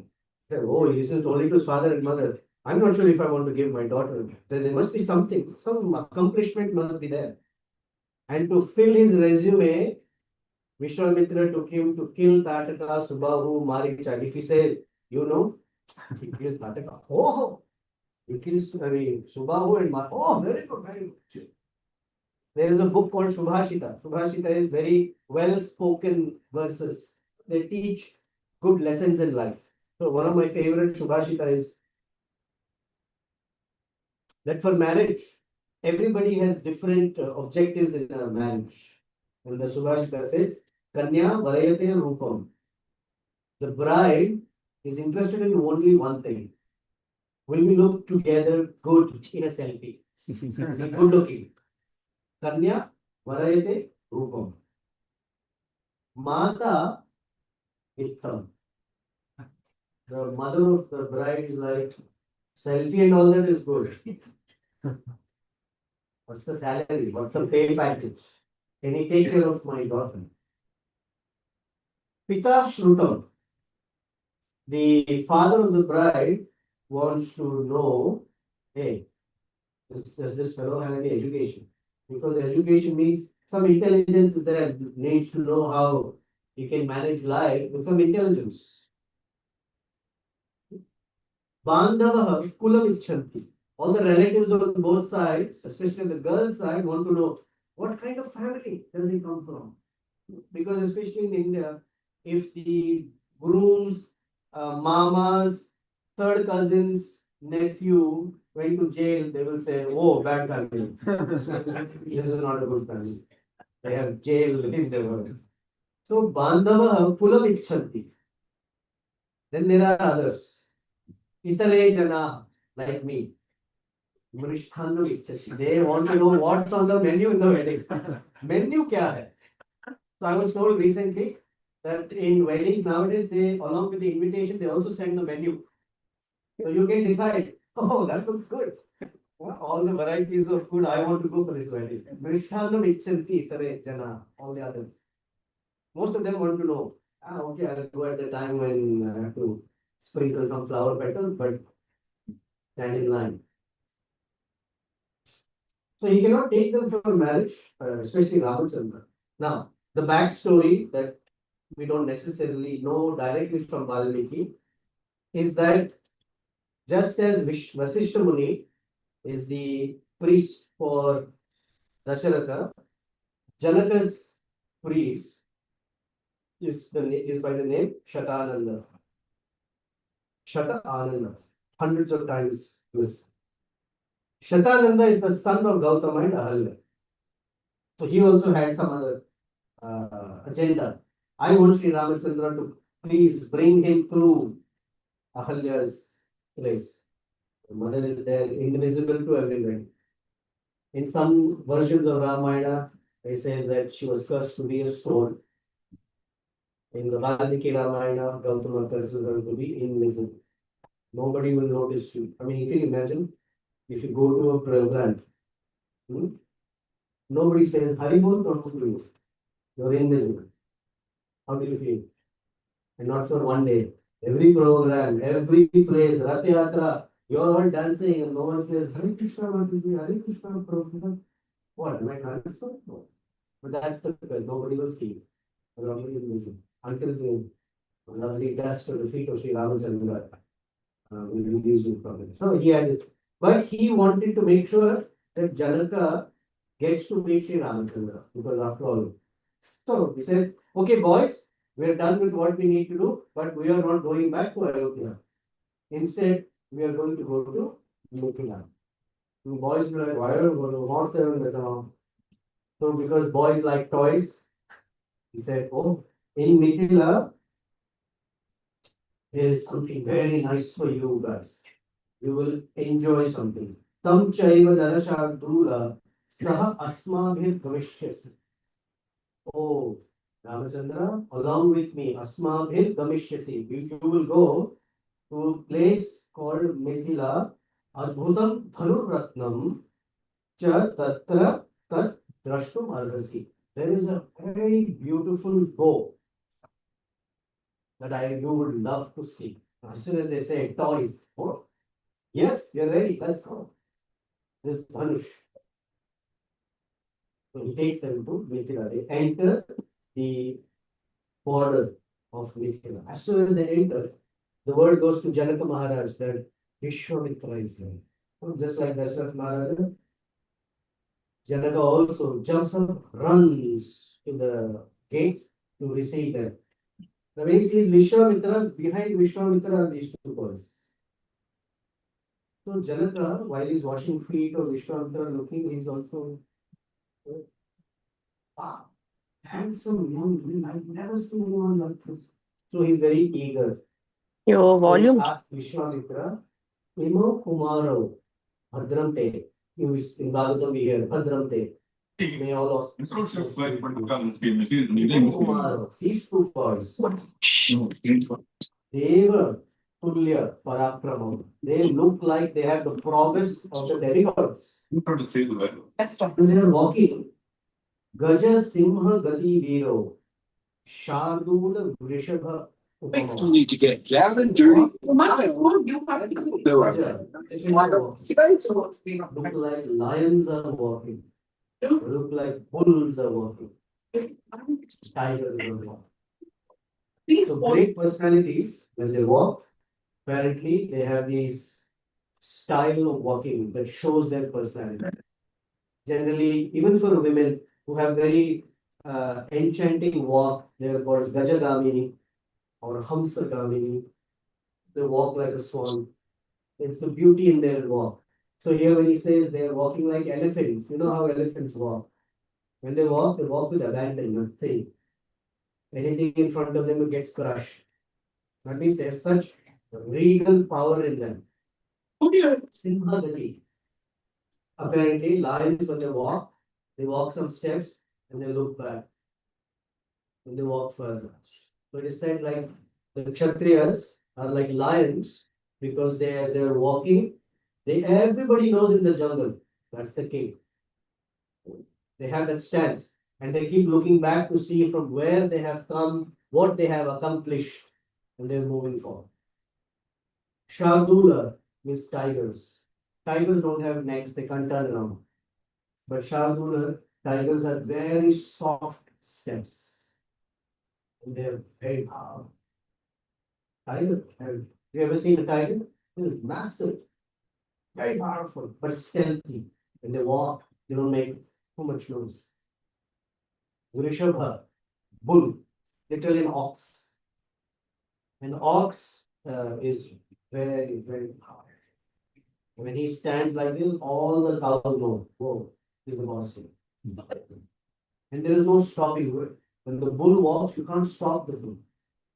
Oh, he listens only to his father and mother. I'm not sure if I want to give my daughter. There must be something, some accomplishment must be there. And to fill his resume, Vishwamitra took him to kill Tataka, Subahu, Maricha. If he says, you know, he killed Tataka. Oh, he kills, Subahu and Maricha. Oh, very good, very good. There is a book called Subhashita. Subhashita is very well-spoken verses. They teach good lessons in life. So one of my favorite Subhashita is that for marriage, everybody has different objectives in a marriage. And the Subhashita says, Kanya Varayate Rupam. The bride is interested in only one thing. Will we look together good in a selfie? Is he good looking? Kanya Varayate Rupam. Mata Ittam. The mother of the bride is like, selfie and all that is good. What's the salary? What's the pay package? Can he take care of my daughter? Pita Shrutam. The father of the bride wants to know, hey, does this fellow have any education? Because education means some intelligence is there, needs to know how he can manage life with some intelligence. Bandhava Kulam Icchanti. All the relatives on both sides, especially the girl side, want to know what kind of family does he come from? Because especially in India, if the groom's mamas, third cousins, nephew went to jail, they will say, oh, bad family. This is not a good family. They have jail in the world. So Bandhava Kulam Icchanti. Then there are others. Itale Jana, like me. Mrishthanam Icchanti. They want to know what's on the menu in the wedding. Menu kya hai? So I was told recently that in weddings nowadays, they along with the invitation, they also send the menu. So you can decide, oh, that looks good. All the varieties of food I want to go for this wedding. Mrishthanam Icchanti Itare Jana, all the others. Most of them want to know, okay, I'll go at the time when I have to sprinkle some flower petals, but stand in line. So he cannot take them for marriage, especially Ramachandra. Now, the backstory that we don't necessarily know directly from Valmiki is that just as Vasishtha Muni is the priest for Dasharatha, Janaka's priest is by the name Shatananda. Shata Ananda, hundreds of times this. Shatananda is the son of Gautama and Ahalya. So he also had some other agenda. I want Sri Ramachandra to please bring him to Ahalya's place. The mother is there, invisible to everybody. In some versions of Ramayana, they say that she was cursed to be a sword. In the Valmiki Ramayana, Gautama curses her to be invisible. Nobody will notice you. I mean, you can imagine if you go to a program, nobody says, Haribol, don't do you. You're invisible. How do you feel? And not for one day. Every program, every place, Rath Yatra, you're all dancing and no one says, Hare Krishna, what is the Hare Krishna program? What? Am I dancing? No. But that's the because nobody will see. Nobody will listen. Until the lovely dust of the feet of Sri Ramachandra will release you from it. So he had this. But he wanted to make sure that Janaka gets to meet Sri Ramachandra because after all. So he said, okay, boys, we're done with what we need to do, but we are not going back to Ayodhya. Instead, we are going to go to Mithila. The boys were like, why are we going to walk there in the town? So because boys like toys, he said, oh, in Mithila, there is something very nice for you guys. You will enjoy something. Tam chaiva darashadula saha asmabhir gavishyasi. Oh, Ramachandra, along with me, asmabhir gavishyasi. You will go to a place called Mithila, Adbhutam Dhanur Ratnam cha tatra tat drashtum arhasi. There is a very beautiful bow that you would love to see. As soon as they say toys, oh, yes, you're ready, let's go. This Dhanush. So he takes them to Mithila. They enter the border of Mithila. As soon as they enter, the word goes to Janaka Maharaj that Vishwamitra is there. So just like Dasharatha Maharaj, Janaka also jumps up, runs to the gate to receive them. Now when he sees Vishwamitra, behind Vishwamitra are these two boys. So Janaka, while he's washing feet of Vishwamitra looking, he's also, wow, handsome young man. I've never seen anyone like this. So he's very eager. Your So he volume. asks Vishwamitra, Imo Kumaro, Bhadramte. In Bhagavatam we hear Bhadramte. May all auspicious be with you. Imo Kumaro, these two boys, they were Tulya Parakramam. They look like they have the prowess of the demigods. And they are walking. Gaja Simha Gati Viro. Shardula Vrishabha Upama. Need to get down and dirty. Gaja, look like lions are walking. Look like bulls are walking. Tigers are walking. So great personalities, when they walk, apparently they have these style of walking that shows their personality. Generally, even for women who have very enchanting walk, they are called Gajagamini or Hamsagamini. They walk like a swan. It's the beauty in their walk. So here when he says they are walking like elephants, you know how elephants walk. When they walk with abandon, nothing. Anything in front of them gets crushed. That means there's such regal power in them. Simhagati. Apparently, lions when they walk some steps and they look back. And they walk further. So it is said like the Kshatriyas are like lions because as they're walking, everybody knows in the jungle that's the king. They have that stance and they keep looking back to see from where they have come, what they have accomplished, and they're moving forward. Shardula means tigers. Tigers don't have necks, they can't turn around. But Shardula, tigers have very soft steps. And they're very powerful. Tiger, have you ever seen a tiger? This is massive, very powerful, but stealthy. When they walk, they don't make too much noise. Vrishabha, bull, literally an ox. An ox is very, very powerful. When he stands like this, all the cows know, whoa, he's the boss here. And there is no stopping. When the bull walks, you can't stop the bull.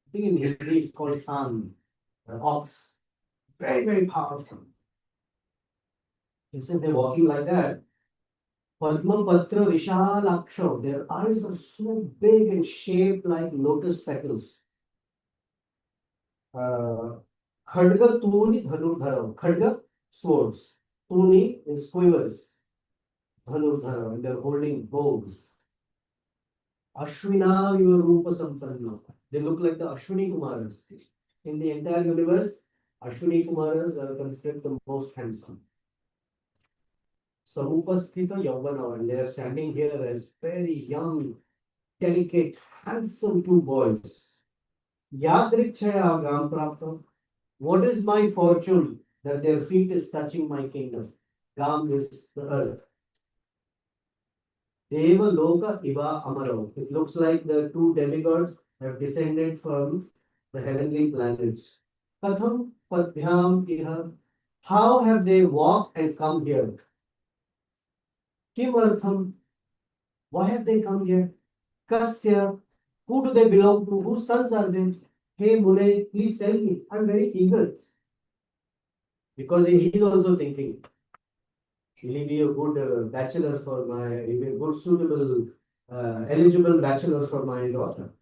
I think in Hindi it's called san, ox. Very, very powerful. He said they're walking like that. Padma Patra Vishalaksha, their eyes are so big and shaped like lotus petals. Khadga Tuni Dhanurdhara. Khadga, swords. Tuni is quivers. Dhanurdhara, and they're holding bows. Ashwina Rupa Sampanna. They look like the Ashwini Kumaras. In the entire universe, Ashwini Kumaras are considered the most handsome. Sarupasthita Yauvana, and they are standing here as very young, delicate, handsome two boys. Yadrikshaya Gam Prapta. What is my fortune that their feet is touching my kingdom? Gam is the earth. Deva Loka Iva Amaro. It looks like the two demigods have descended from the heavenly planets. Katham Padhyam Iha. How have they walked and come here? Kim Artham. Why have they come here? Kasya. Who do they belong to? Whose sons are they? Hey Mune, please tell me. I'm very eager. Because he is also thinking, will he be a good bachelor for my, will he be a good suitable, eligible bachelor for my daughter?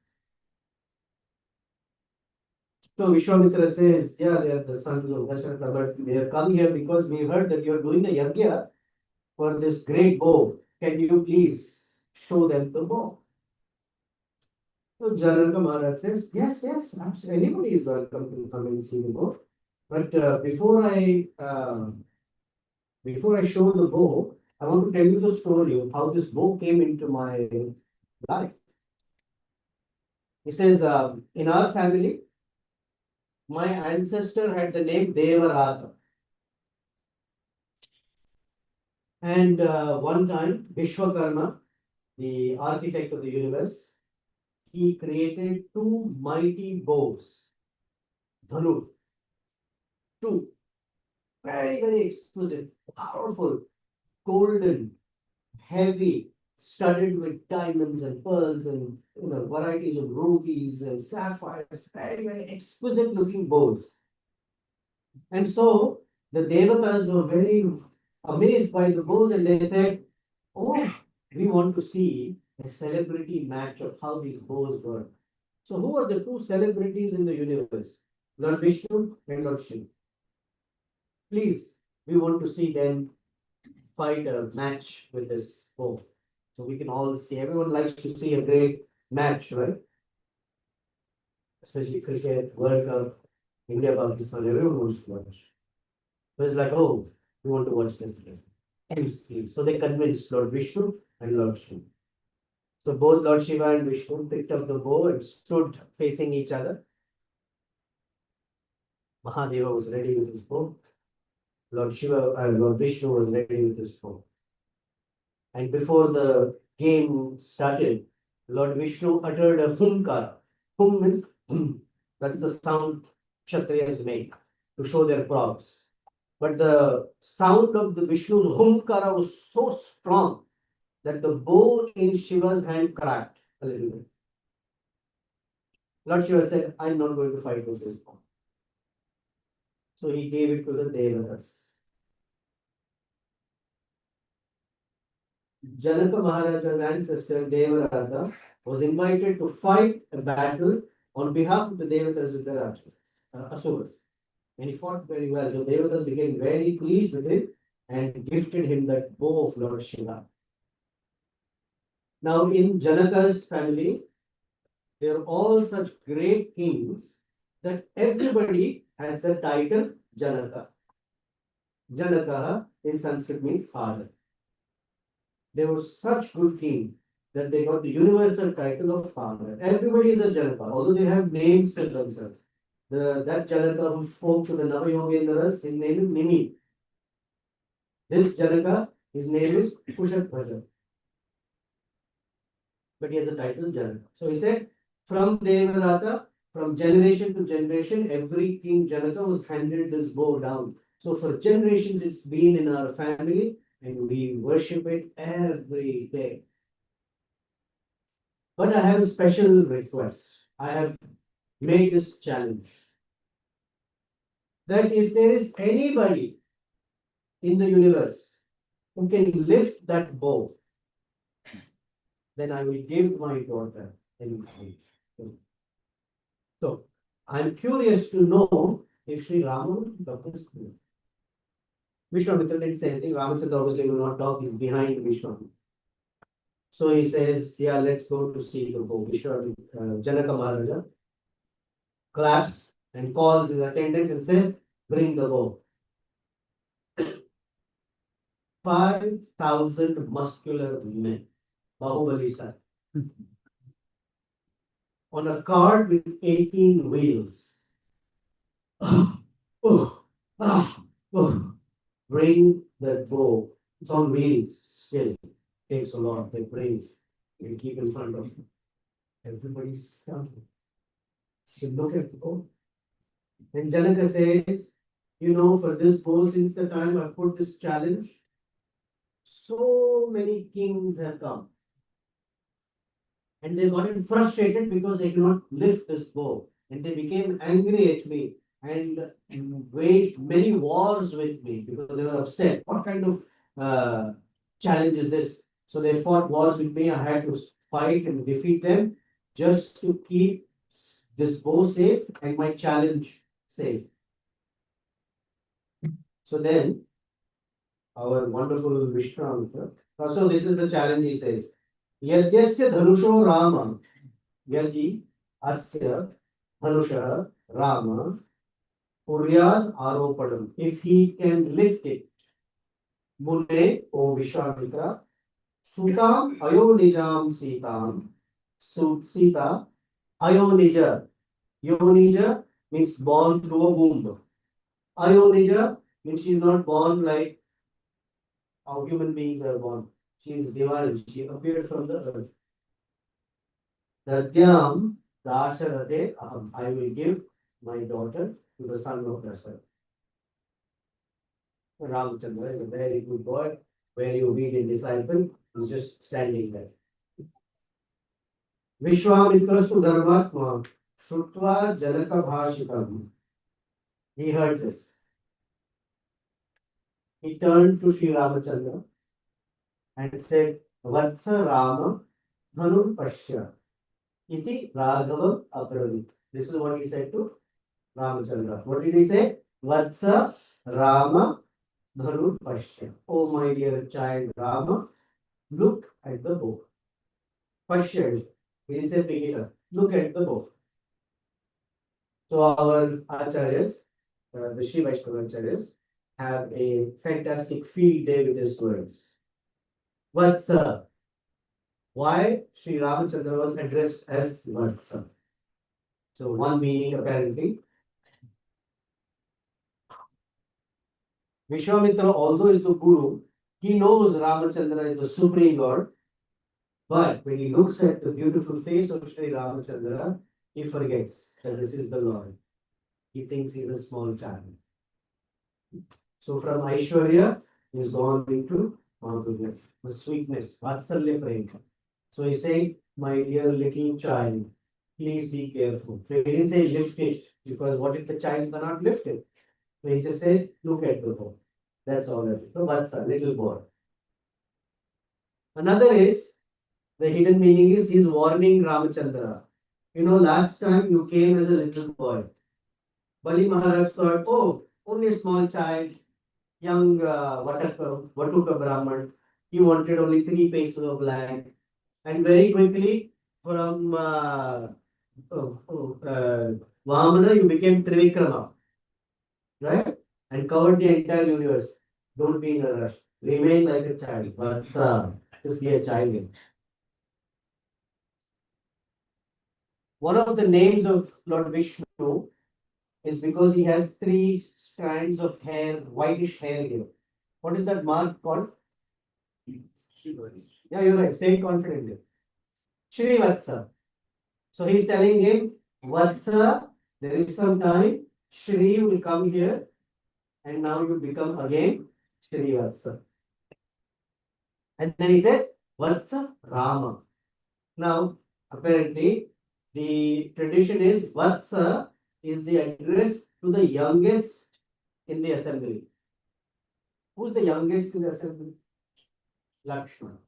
So Vishwamitra says, yeah, they are the sons of Dasharatha, but they have come here because we heard that you are doing a yagya for this great bow. Can you please show them the bow? So Janaka Maharaj says, yes, yes, absolutely. Anybody is welcome to come and see the bow. But before I show the bow, I want to tell you the story of how this bow came into my life. He says, in our family, my ancestor had the name Devarata. And one time, Vishwakarma, the architect of the universe, he created two mighty bows. Dhanu. Two. Very, very exquisite, powerful, golden, heavy, studded with diamonds and pearls and varieties of rubies and sapphires. Very, very exquisite looking bows. And so the Devatas were very amazed by the bows and they said, oh, we want to see a celebrity match of how these bows work. So who are the two celebrities in the universe? Lord Vishnu and Lord Shiva. Please, we want to see them fight a match with this bow. So we can all see, everyone likes to see a great match, right? Especially cricket, World Cup, India, Pakistan, everyone wants to watch. So it's like, oh, we want to watch this again. So they convinced Lord Vishnu and Lord Shiva. So both Lord Shiva and Vishnu picked up the bow and stood facing each other. Mahadeva was ready with his bow. Lord Vishnu was ready with his bow. And before the game started, Lord Vishnu uttered a humkara. Hum means hum. That's the sound Kshatriyas make to show their props. But the sound of the Vishnu's humkara was so strong that the bow in Shiva's hand cracked a little bit. Lord Shiva said, I'm not going to fight with this bow. So he gave it to the Devatas. Janaka Maharaja's ancestor Devarata was invited to fight a battle on behalf of the Devatas with the Asuras. And he fought very well. The Devatas became very pleased with him and gifted him that bow of Lord Shiva. Now in Janaka's family, they are all such great kings that everybody has the title Janaka. Janaka in Sanskrit means father. They were such good kings that they got the universal title of father. Everybody is a Janaka, although they have names for themselves. That Janaka who spoke to the Navayogendras, his name is Nimi. This Janaka, his name is Kushatbhaja. But he has a title Janaka. So he said, from Devarata, from generation to generation, every king Janaka was handed this bow down. So for generations, it's been in our family and we worship it every day. But I have a special request. I have made this challenge that if there is anybody in the universe who can lift that bow, then I will give my daughter in marriage. So I'm curious to know if Sri Rama will love this queen. Vishwamitra didn't say anything. Ramachandra obviously will not talk, he's behind Vishwamitra. So he says, yeah, let's go to see the bow. Vishwamitra, Janaka Maharaja claps and calls his attendants and says, bring the bow. 5,000 muscular men, Bahubali style, on a cart with 18 wheels. Bring that bow. It's on wheels still. Takes a lot. They bring. They keep in front of you. Everybody's standing. So look at the bow. And Janaka says, for this bow, since the time I put this challenge, so many kings have come. And they got frustrated because they cannot lift this bow. And they became angry at me and waged many wars with me because they were upset. What kind of challenge is this? So they fought wars with me. I had to fight and defeat them just to keep this bow safe and my challenge safe. So then, our wonderful Vishwamitra. So this is the challenge he says. Yadyasya dhanusho Rama. Yadi asya dhanusha Rama. Puryad aropadam. If he can lift it. Mune o Vishwamitra. Sutam ayonijam sitam. Sita ayonija. Yonija means born through a womb. Ayonija means she is not born like how human beings are born. She is divine. She appeared from the earth. Dadyam Dasharathe Aham. I will give my daughter to the son of Dasharatha. Ramachandra is a very good boy. Where you read in disciple, he's just standing there. Vishwamitrastu Dharmatma Shrutva Janaka Bhashitam. He heard this. He turned to Sri Ramachandra and said, Vatsa Rama Dhanur Pashya Iti Raghavam Aparavit. This is what he said to Ramachandra. What did he say? Vatsa Rama Dhanur Pashya. Oh my dear child Rama, look at the bow. Pashya. He didn't say pick it up. Look at the bow. So our Acharyas, the Sri Vaishnava Acharyas, have a fantastic field day with his students. Vatsa. Why Sri Ramachandra was addressed as Vatsa? So one meaning apparently. Vishwamitra, although is the Guru, he knows Ramachandra is the Supreme Lord. But when he looks at the beautiful face of Sri Ramachandra, he forgets that this is the Lord. He thinks he's a small child. So from Aishwarya, he's gone into Madhurya, the sweetness, Vatsalya Prema. So he's saying, my dear little child, please be careful. So he didn't say lift it, because what if the child cannot lift it? So he just said, look at the bow. That's all it is. So Vatsa, little boy. Another is, the hidden meaning is he's warning Ramachandra. Last time you came as a little boy. Bali Maharaj thought, oh, only a small child, young Vatuka Brahman. He wanted only 3 paces of land. And very quickly, from Vamana, you became Trivikrama. Right? And covered the entire universe. Don't be in a rush. Remain like a child. Vatsa. Just be a child. One of the names of Lord Vishnu is because he has 3 strands of hair, whitish hair here. What is that mark called? Yeah, you're right. Say it confidently. Shri Vatsa. So he's telling him, Vatsa, there is some time, Shri will come here, and now you become again Shri Vatsa. And then he says, Vatsa Rama. Now, Apparently, the tradition is Vatsa is the address to the youngest in the assembly. Who's the youngest in the assembly? Lakshmana.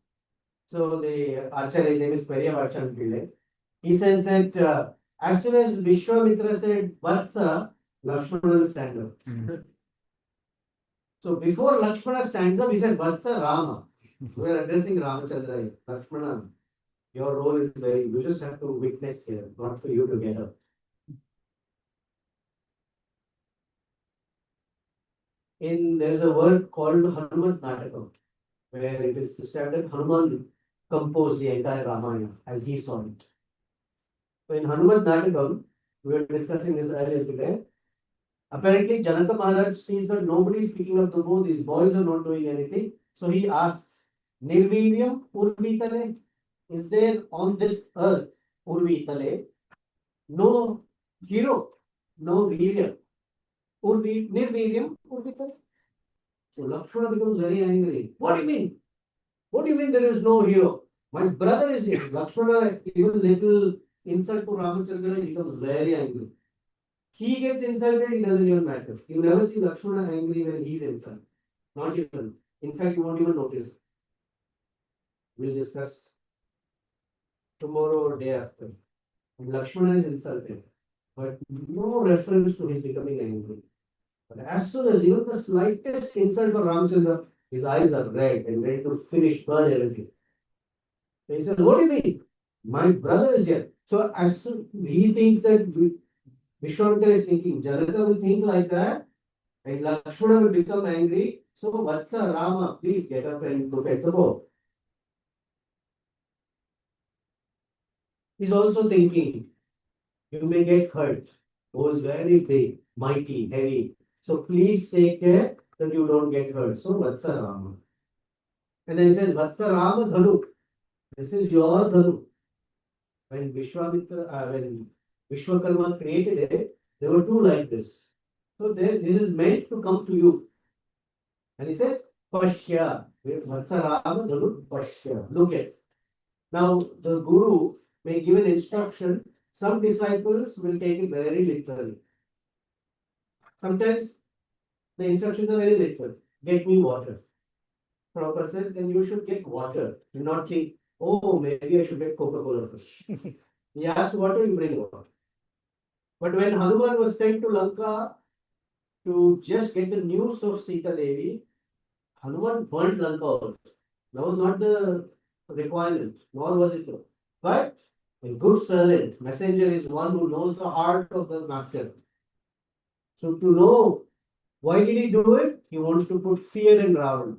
So the Acharya's name is Periyavachan Pillai. He says that as soon as Vishwamitra said Vatsa, Lakshmana will stand up. So before Lakshmana stands up, he said Vatsa Rama. We are addressing Ramachandra. Lakshmana, your role is very, you just have to witness here, not for you to get up. There is a word called Hanuman Natakam, where it is described that Hanuman composed the entire Ramayana as he saw it. So in Hanuman Natakam, we were discussing this earlier today. Apparently, Janaka Maharaj sees that nobody is picking up the bow, these boys are not doing anything. So he asks, Nirviryam Urvitale, is there on this earth, Urvitale, no hero, no Virya? Nirviryam Urvitale. So Lakshmana becomes very angry. What do you mean? What do you mean there is no hero? My brother is here. Lakshmana, even little insult to Ramachandra, he becomes very angry. He gets insulted, it doesn't even matter. You never see Lakshmana angry when he's insulted. Not even. In fact, you won't even notice. We'll discuss tomorrow or day after. And Lakshmana is insulted, but no reference to his becoming angry. But as soon as even the slightest insult for Ramachandra, his eyes are red and ready to finish, burn everything. He says, what do you mean? My brother is here. So as soon he thinks that Vishwamitra is thinking, Janaka will think like that, and Lakshmana will become angry. So Vatsa Rama, please get up and look at the bow. He's also thinking, you may get hurt. Bow is very big, mighty, heavy. So please take care that you don't get hurt. So Vatsa Rama. And then he says, Vatsa Rama Dhanu. This is your Dhanu. When when Vishwakarma created it, there were two like this. So this is meant to come to you. And he says, Pashya. Vatsa Rama Dhanu Pashya. Look at. Now the Guru may give an instruction. Some disciples will take it very literally. Sometimes the instructions are very literal. Get me water. Prabhupada says, then you should get water. Do not think, oh, maybe I should get Coca-Cola first. He asked water, you bring water. But when Hanuman was sent to Lanka to just get the news of Sita Devi, Hanuman burnt Lanka also. That was not the requirement, nor was it. But a good servant, messenger is one who knows the heart of the master. So to know why did he do it? He wants to put fear in Ravana.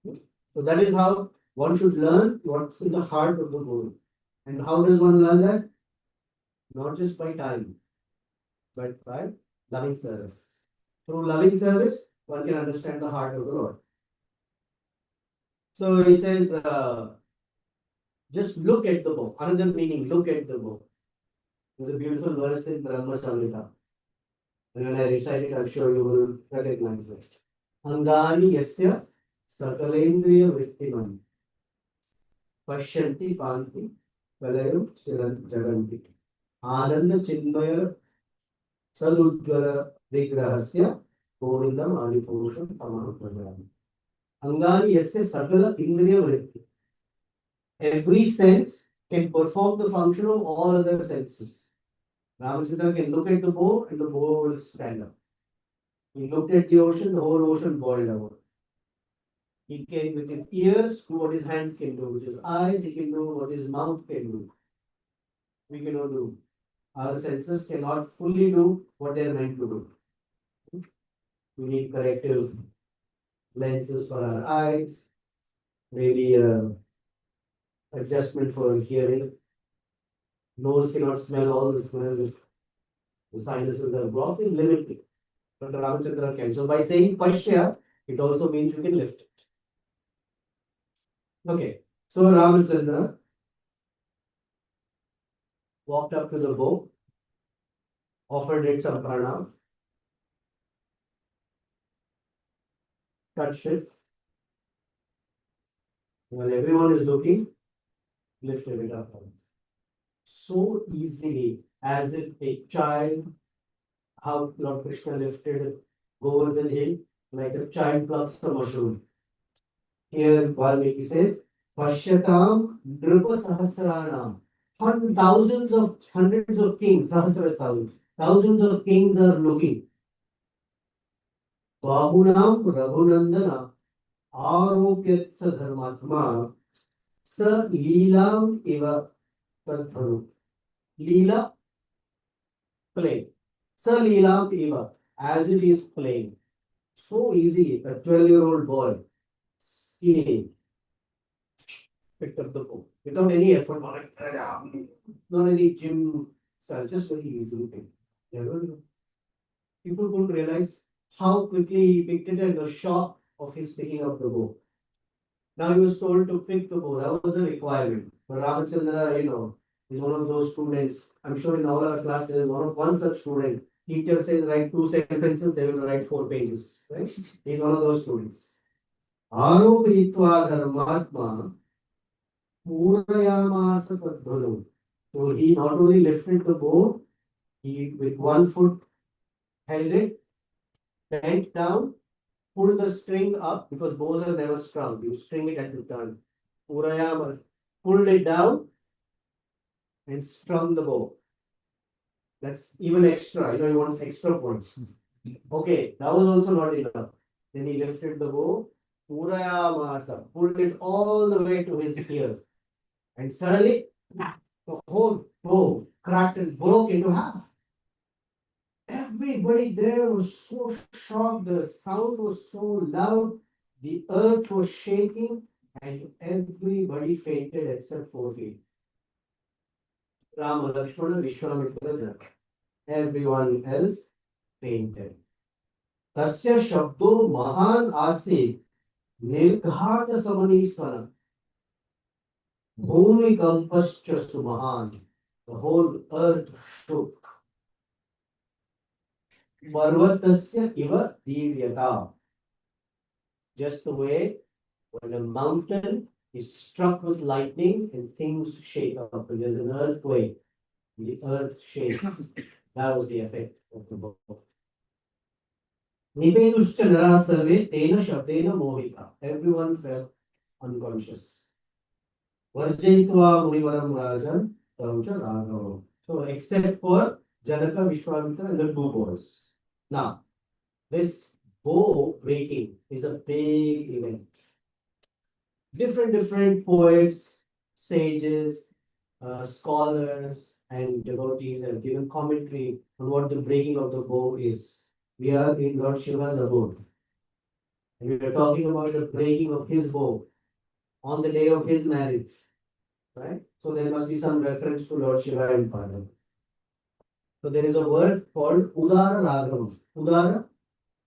So that is how one should learn what's in the heart of the Guru. And how does one learn that? Not just by time, but by loving service. Through loving service, one can understand the heart of the Lord. So he says, just look at the bow. Another meaning, look at the bow. There's a beautiful verse in Brahma Samhita. And when I recite it, I'm sure you will recognize it. Angani yasya sakalendriya vrittiman pashyanti panti valayam jaganti ananda chinmaya sadujjvala vigrahasya govindam adipurusham tamam prajami. Angani yasya sakala indriya vritti. Every sense can perform the function of all other senses. Ramachandra can look at the bow and the bow will stand up. He looked at the ocean, the whole ocean boiled over. He can, with his ears, do what his hands can do. With his eyes, he can do what his mouth can do. We cannot do. Our senses cannot fully do what they are meant to do. We need corrective lenses for our eyes, maybe adjustment for hearing. Nose cannot smell all the smells if the sinuses are blocked, in limited. But Ramachandra can. So by saying Pashya, it also means you can lift it. Okay, so Ramachandra walked up to the bow, offered it some pranam, touched it. While everyone is looking, lifted it up. so easily as if a child, how Lord Krishna lifted Govardhan hill like a child plucks a mushroom. Here Valmiki says, Pashyatam Nripa Sahasranam. Hundreds of kings, Sahasras thousands of kings are looking. Bahunam Raghunandana Aropyatsa Dharmatma Sa Leelam Eva Tadbharu. Leela, play. Sa Leelam Eva, as if he is playing. So easy, a 12-year-old boy, skiing, picked up the book without any effort, not any gym style, just very easily picked. People couldn't realize how quickly he picked it and the shock of his picking up the bow. Now he was told to pick the bow. That was the requirement. But Ramachandra, is one of those students. I'm sure in all our classes, there is one such student. Teacher says write 2 sentences, they will write 4 pages. Right? He's one of those students. Aropitva dharmatma purayamasa padbhalu. So he not only lifted the bow, he with one foot held it, bent down, pulled the string up because bows are never strung. You string it at the turn. Purayama pulled it down and strung the bow. That's even extra. You want extra points. Okay, that was also not enough. Then he lifted the bow, Purayamasa, pulled it all the way to his ear. And suddenly, the whole bow cracked and broke into half. Everybody there was so shocked, the sound was so loud, the earth was shaking, and everybody fainted except 4 feet. Rama, Lakshmana, Vishwamitra, everyone else fainted. Tasya Shabdo Mahan Asi Nirghata Samaniswana Bhumi Kampascha Sumahan. The whole earth shook. Parvatasya Iva Divyata. Just the way when a mountain is struck with lightning and things shake up, and there's an earthquake, the earth shakes. That was the effect of the book. Nipeduscha nara sarve tena shabdena mohita. Everyone fell unconscious. Varjaitva munivaram rajan tamcha raghavam. So except for Janaka, Vishwamitra and the 2 boys. Now, this bow breaking is a big event. Different poets, sages, scholars, and devotees have given commentary on what the breaking of the bow is. We are in Lord Shiva's abode. And we are talking about the breaking of his bow on the day of his marriage. Right? So there must be some reference to Lord Shiva in Parliament. So there is a word called Udara Raghavam. Udara,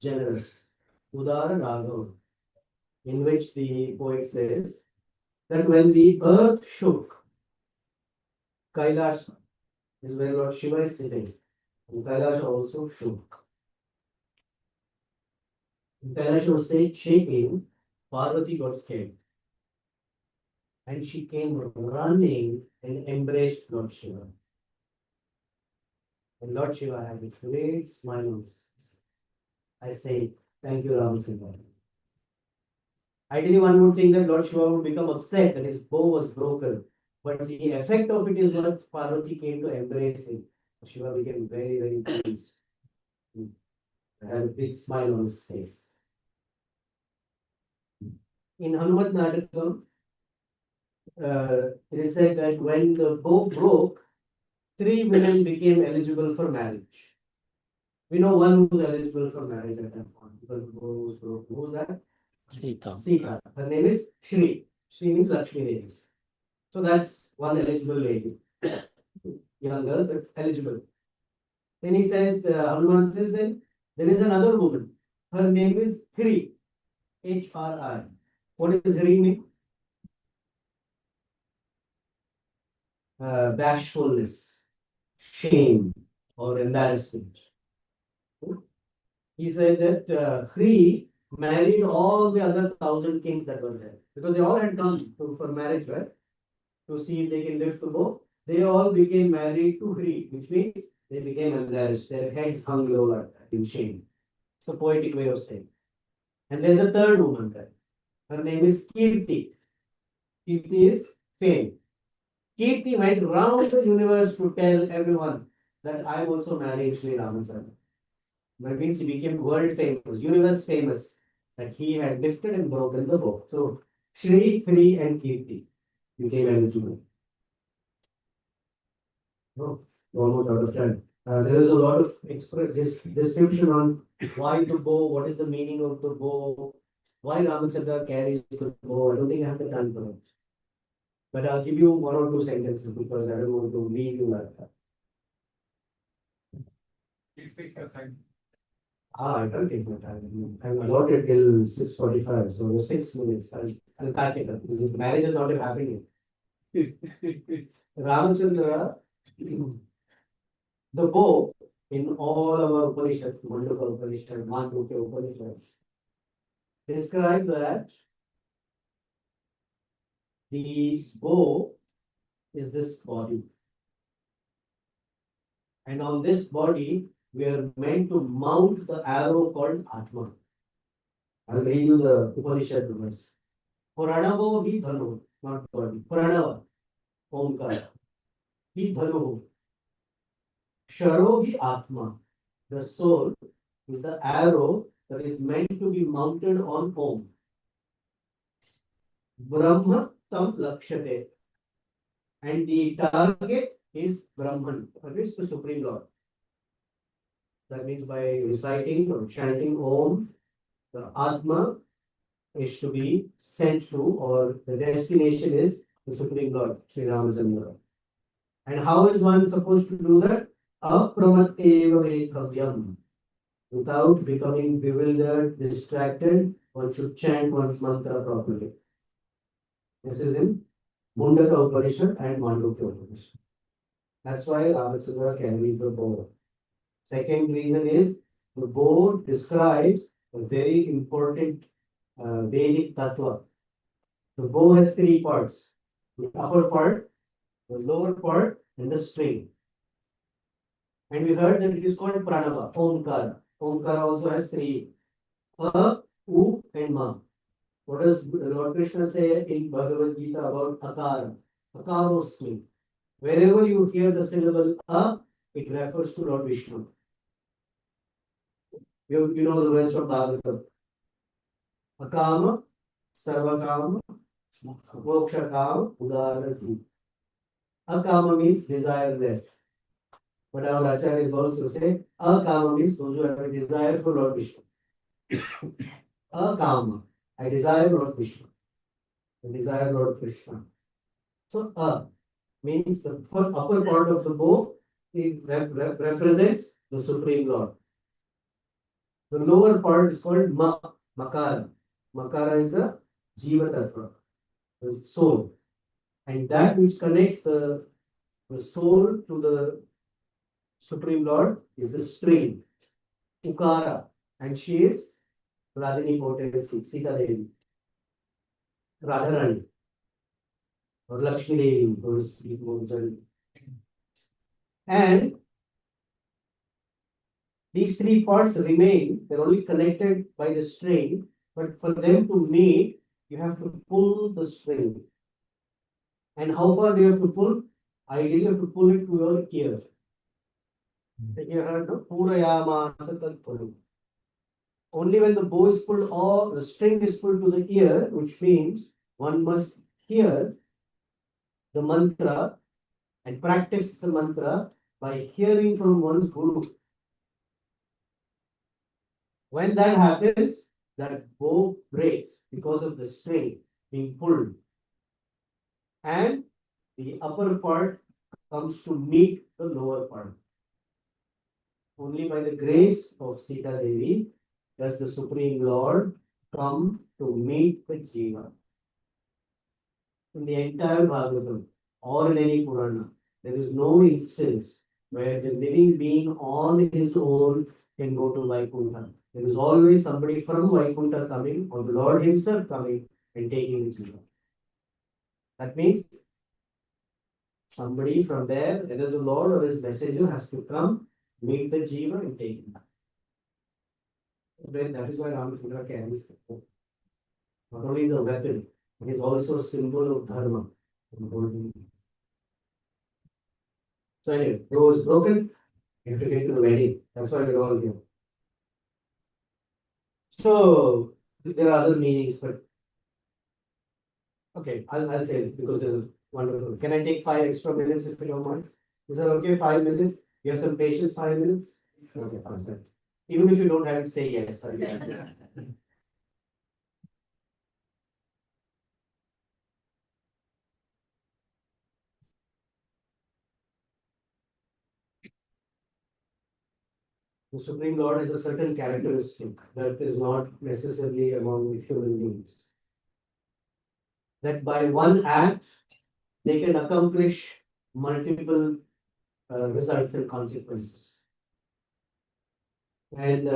generous. Udara Raghavam. In which the poet says that when the earth shook, Kailash is where Lord Shiva is sitting. And Kailash also shook. When Kailash was shaking, Parvati got scared. And she came running and embraced Lord Shiva. And Lord Shiva had a great smile on his face. I say, thank you, Ramachandra. Ideally, one would think that Lord Shiva would become upset that his bow was broken. But the effect of it is that Parvati came to embrace him. Shiva became very, very pleased. He had a big smile on his face. In Hanumat Natakam, it is said that when the bow broke, 3 women became eligible for marriage. We know one who was eligible for marriage at that point because the bow was broken. Who was that? Sita. Sita. Her name is Shri. Shri means Lakshmi Devi. So that's one eligible lady. Young girl, but eligible. Then he says, Hanuman says, then there is another woman. Her name is Hri. H-R-I. What does Hri mean? Bashfulness, shame, or embarrassment. He said that Hri married all the other 1,000 kings that were there because they all had come for marriage, right? To see if they can lift the bow. they all became married to Greek, which means they became embarrassed. Their heads hung low like that in shame. It's a poetic way of saying. And there's a third woman there. Her name is Kirti. Kirti is fame. Kirti went round the universe to tell everyone that I am also married Sri Ramachandra. That means he became world famous, universe famous, that he had lifted and broken the bow. So Shri, Hri, and Kirti became eligible. Oh, almost out of time. There is a lot of description on why the bow, what is the meaning of the bow, why Ramachandra carries the bow. I don't think I have the time for it. But I'll give you one or two sentences because I don't want to leave you like that. Please take your time. I can't take my time. I'm allotted till 6:45, so 6 minutes. I'll pack it up. The marriage is not happening. Ramachandra, the bow in all our Upanishads, Mandukya Upanishad, Mandukya Upanishads, describe that the bow is this body. And on this body, we are meant to mount the arrow called Atma. I'll read you the Upanishad verse. Pranavo hi dhanu, not body. Pranava, Omkara. Hi dhanu. Sharo hi Atma. The soul is the arrow that is meant to be mounted on Om. Brahma tam lakshate. And the target is Brahman, that is the Supreme Lord. That means by reciting or chanting Om, the Atma is to be sent to, or the destination is the Supreme Lord, Sri Ramachandra. And how is one supposed to do that? Apramateva vethavyam. Without becoming bewildered, distracted, one should chant one's mantra properly. This is in Mundaka Upanishad and Mandukya Upanishad. That's why Ramachandra carries the bow. Second reason is the bow describes a very important Vedic tattva. The bow has three parts: the upper part, the lower part, and the string. And we heard that it is called pranava, Omkara. Omkara also has three: A, U, and Ma. What does Lord Krishna say in Bhagavad Gita about Akara? Akarosmi. Wherever you hear the syllable A, it refers to Lord Vishnu. You know the verse from Bhagavatam. Akama, Sarvakama, Mokshakama, Udarati. Akama means desireless. But our Acharya also say, Akama means those who have a desire for Lord Vishnu. Akama, I desire Lord Vishnu. I desire Lord Krishna. So, means the upper part of the bow, it represents the Supreme Lord. The lower part is called Makara. Makara is the Jiva Tattva, the soul. And that which connects the soul to the Supreme Lord is the string, Ukara. And she is Radhini Potency, Sita Devi, Radharani, or Lakshmi Devi, or Sri. And these three parts remain, they're only connected by the string, but for them to meet, you have to pull the string. And how far do you have to pull? Ideally, you have to pull it to your ear. You heard, no? Purayamasa talpulu. Only when the bow is pulled or the string is pulled to the ear, which means one must hear the mantra and practice the mantra by hearing from one's guru. When that happens, that bow breaks because of the string being pulled. And the upper part comes to meet the lower part. Only by the grace of Sita Devi does the Supreme Lord come to meet the Jiva. In the entire Bhagavatam or in any Purana, there is no instance where the living being on his own can go to Vaikuntha. There is always somebody from Vaikuntha coming, or the Lord himself coming and taking the Jiva. That means Somebody from there, either the Lord or his messenger has to come, meet the Jiva and take him back. Then that is why Ramachandra carries the bow. Not only the weapon, it is also a symbol of dharma. So anyway, bow is broken, you have to get to the wedding. That's why we're all here. So there are other meanings, but okay, I'll say it because there's a wonderful. Can I take 5 extra minutes if you don't mind? Is that okay? 5 minutes? You have some patience, 5 minutes? Okay, fine. Even if you don't have to say yes. The Supreme Lord has a certain characteristic that is not necessarily among the human beings. That by one act, they can accomplish multiple results and consequences. And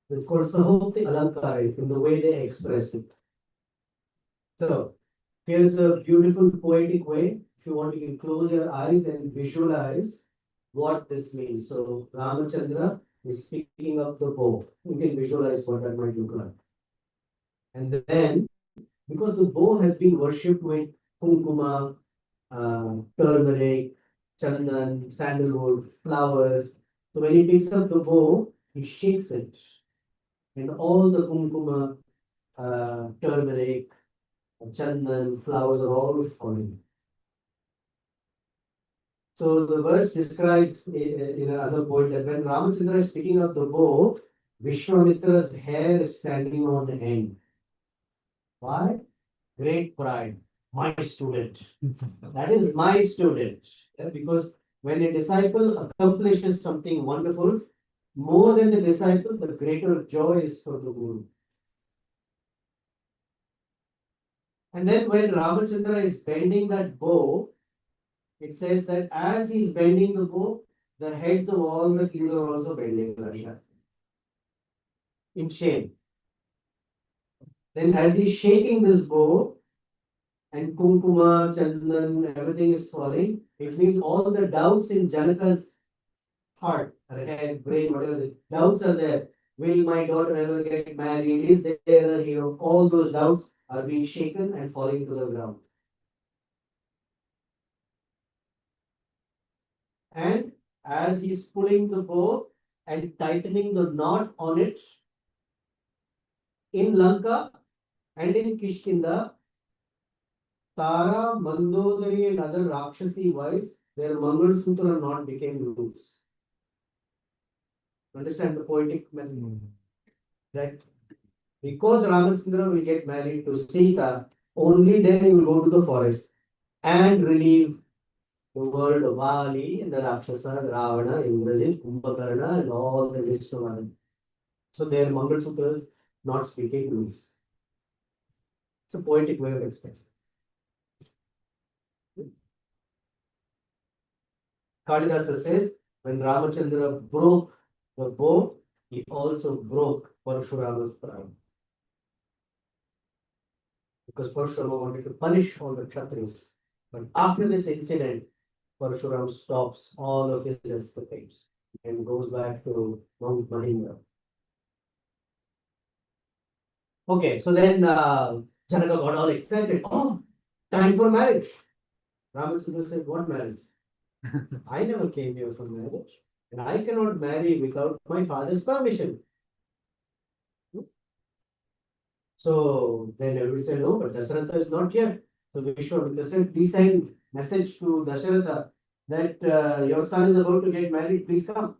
it's called Sahoti Alankara in the way they express it. So, here's a beautiful poetic way. If you want, you can close your eyes and visualize what this means. So, Ramachandra is picking up the bow. You can visualize what that might look like. And then, because the bow has been worshipped with kumkuma, turmeric, chandan, sandalwood, flowers. So, when he picks up the bow, he shakes it. And all the kumkuma, turmeric, chandan, flowers are all falling. So the verse describes in another point that when Ramachandra is picking up the bow, Vishwamitra's hair is standing on the end. Why? Great pride. My student. That is my student. Yeah, because when a disciple accomplishes something wonderful, more than the disciple, the greater joy is for the Guru. And then when Ramachandra is bending that bow, it says that as he's bending the bow, the heads of all the kings are also bending like that. In shame. Then as he's shaking this bow, and kumkuma, chandan, everything is falling, it means all the doubts in Janaka's heart, or head, brain, whatever the doubts are there. Will my daughter ever get married? Is there a hero? All those doubts are being shaken and falling to the ground. And as he's pulling the bow and tightening the knot on it, in Lanka and in Kishkinda, Tara, Mandodari, and other Rakshasi wives, their Mangal Sutra knot became loose. Understand the poetic method? That because Ramachandra will get married to Sita, only then he will go to the forest and relieve the world of Vali and the Rakshasa, Ravana, Indrajit, Kumbhakarna, and all the list of others. So their Mangal Sutras not speaking loose. It's a poetic way of expressing. Kalidasa says, when Ramachandra broke the bow, he also broke Parashurama's pride. Because Parashurama wanted to punish all the Kshatriyas. But after this incident, Parashurama stops all of his escapades and goes back to Mount Mahindra. Okay, so then Janaka got all excited. Oh, time for marriage. Ramachandra said, what marriage? I never came here for marriage. And I cannot marry without my father's permission. So then everybody said, no, but Dasharatha is not here. So Vishwamitra said, please send message to Dasharatha that your son is about to get married, please come.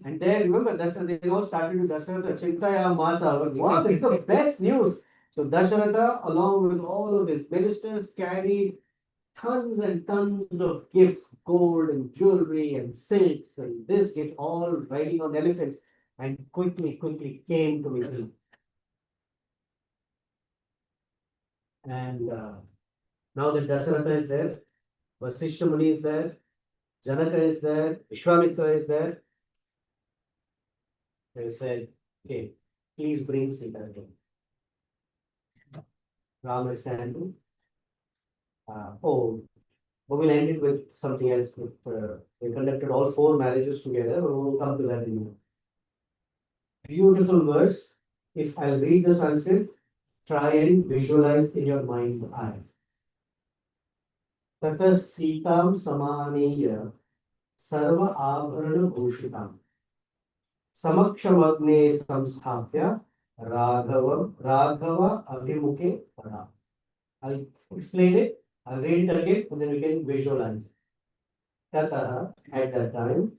And then remember, Dasharatha, they all started with Dasharatha, Chintaya Masa. Wow, this is the best news. So Dasharatha, along with all of his ministers, carried tons and tons of gifts, gold and jewelry and silks and this gift, all riding on elephants, and quickly came to meet him. And now that Dasharatha is there, Vasishta Muni is there, Janaka is there, Vishwamitra is there, they said, okay, please bring Sita again. Rama is standing. But we'll end it with something else. They conducted all 4 marriages together, but we'll come to that in a minute. Beautiful verse. If I'll read the Sanskrit, try and visualize in your mind's eye. Tata Sitam Samaneya Sarva Abharana Bhushitam Samakshamagne Samsthapya Raghava Abhimukhe Pada. I'll explain it, I'll read it again, and then we can visualize it. Tata, at that time,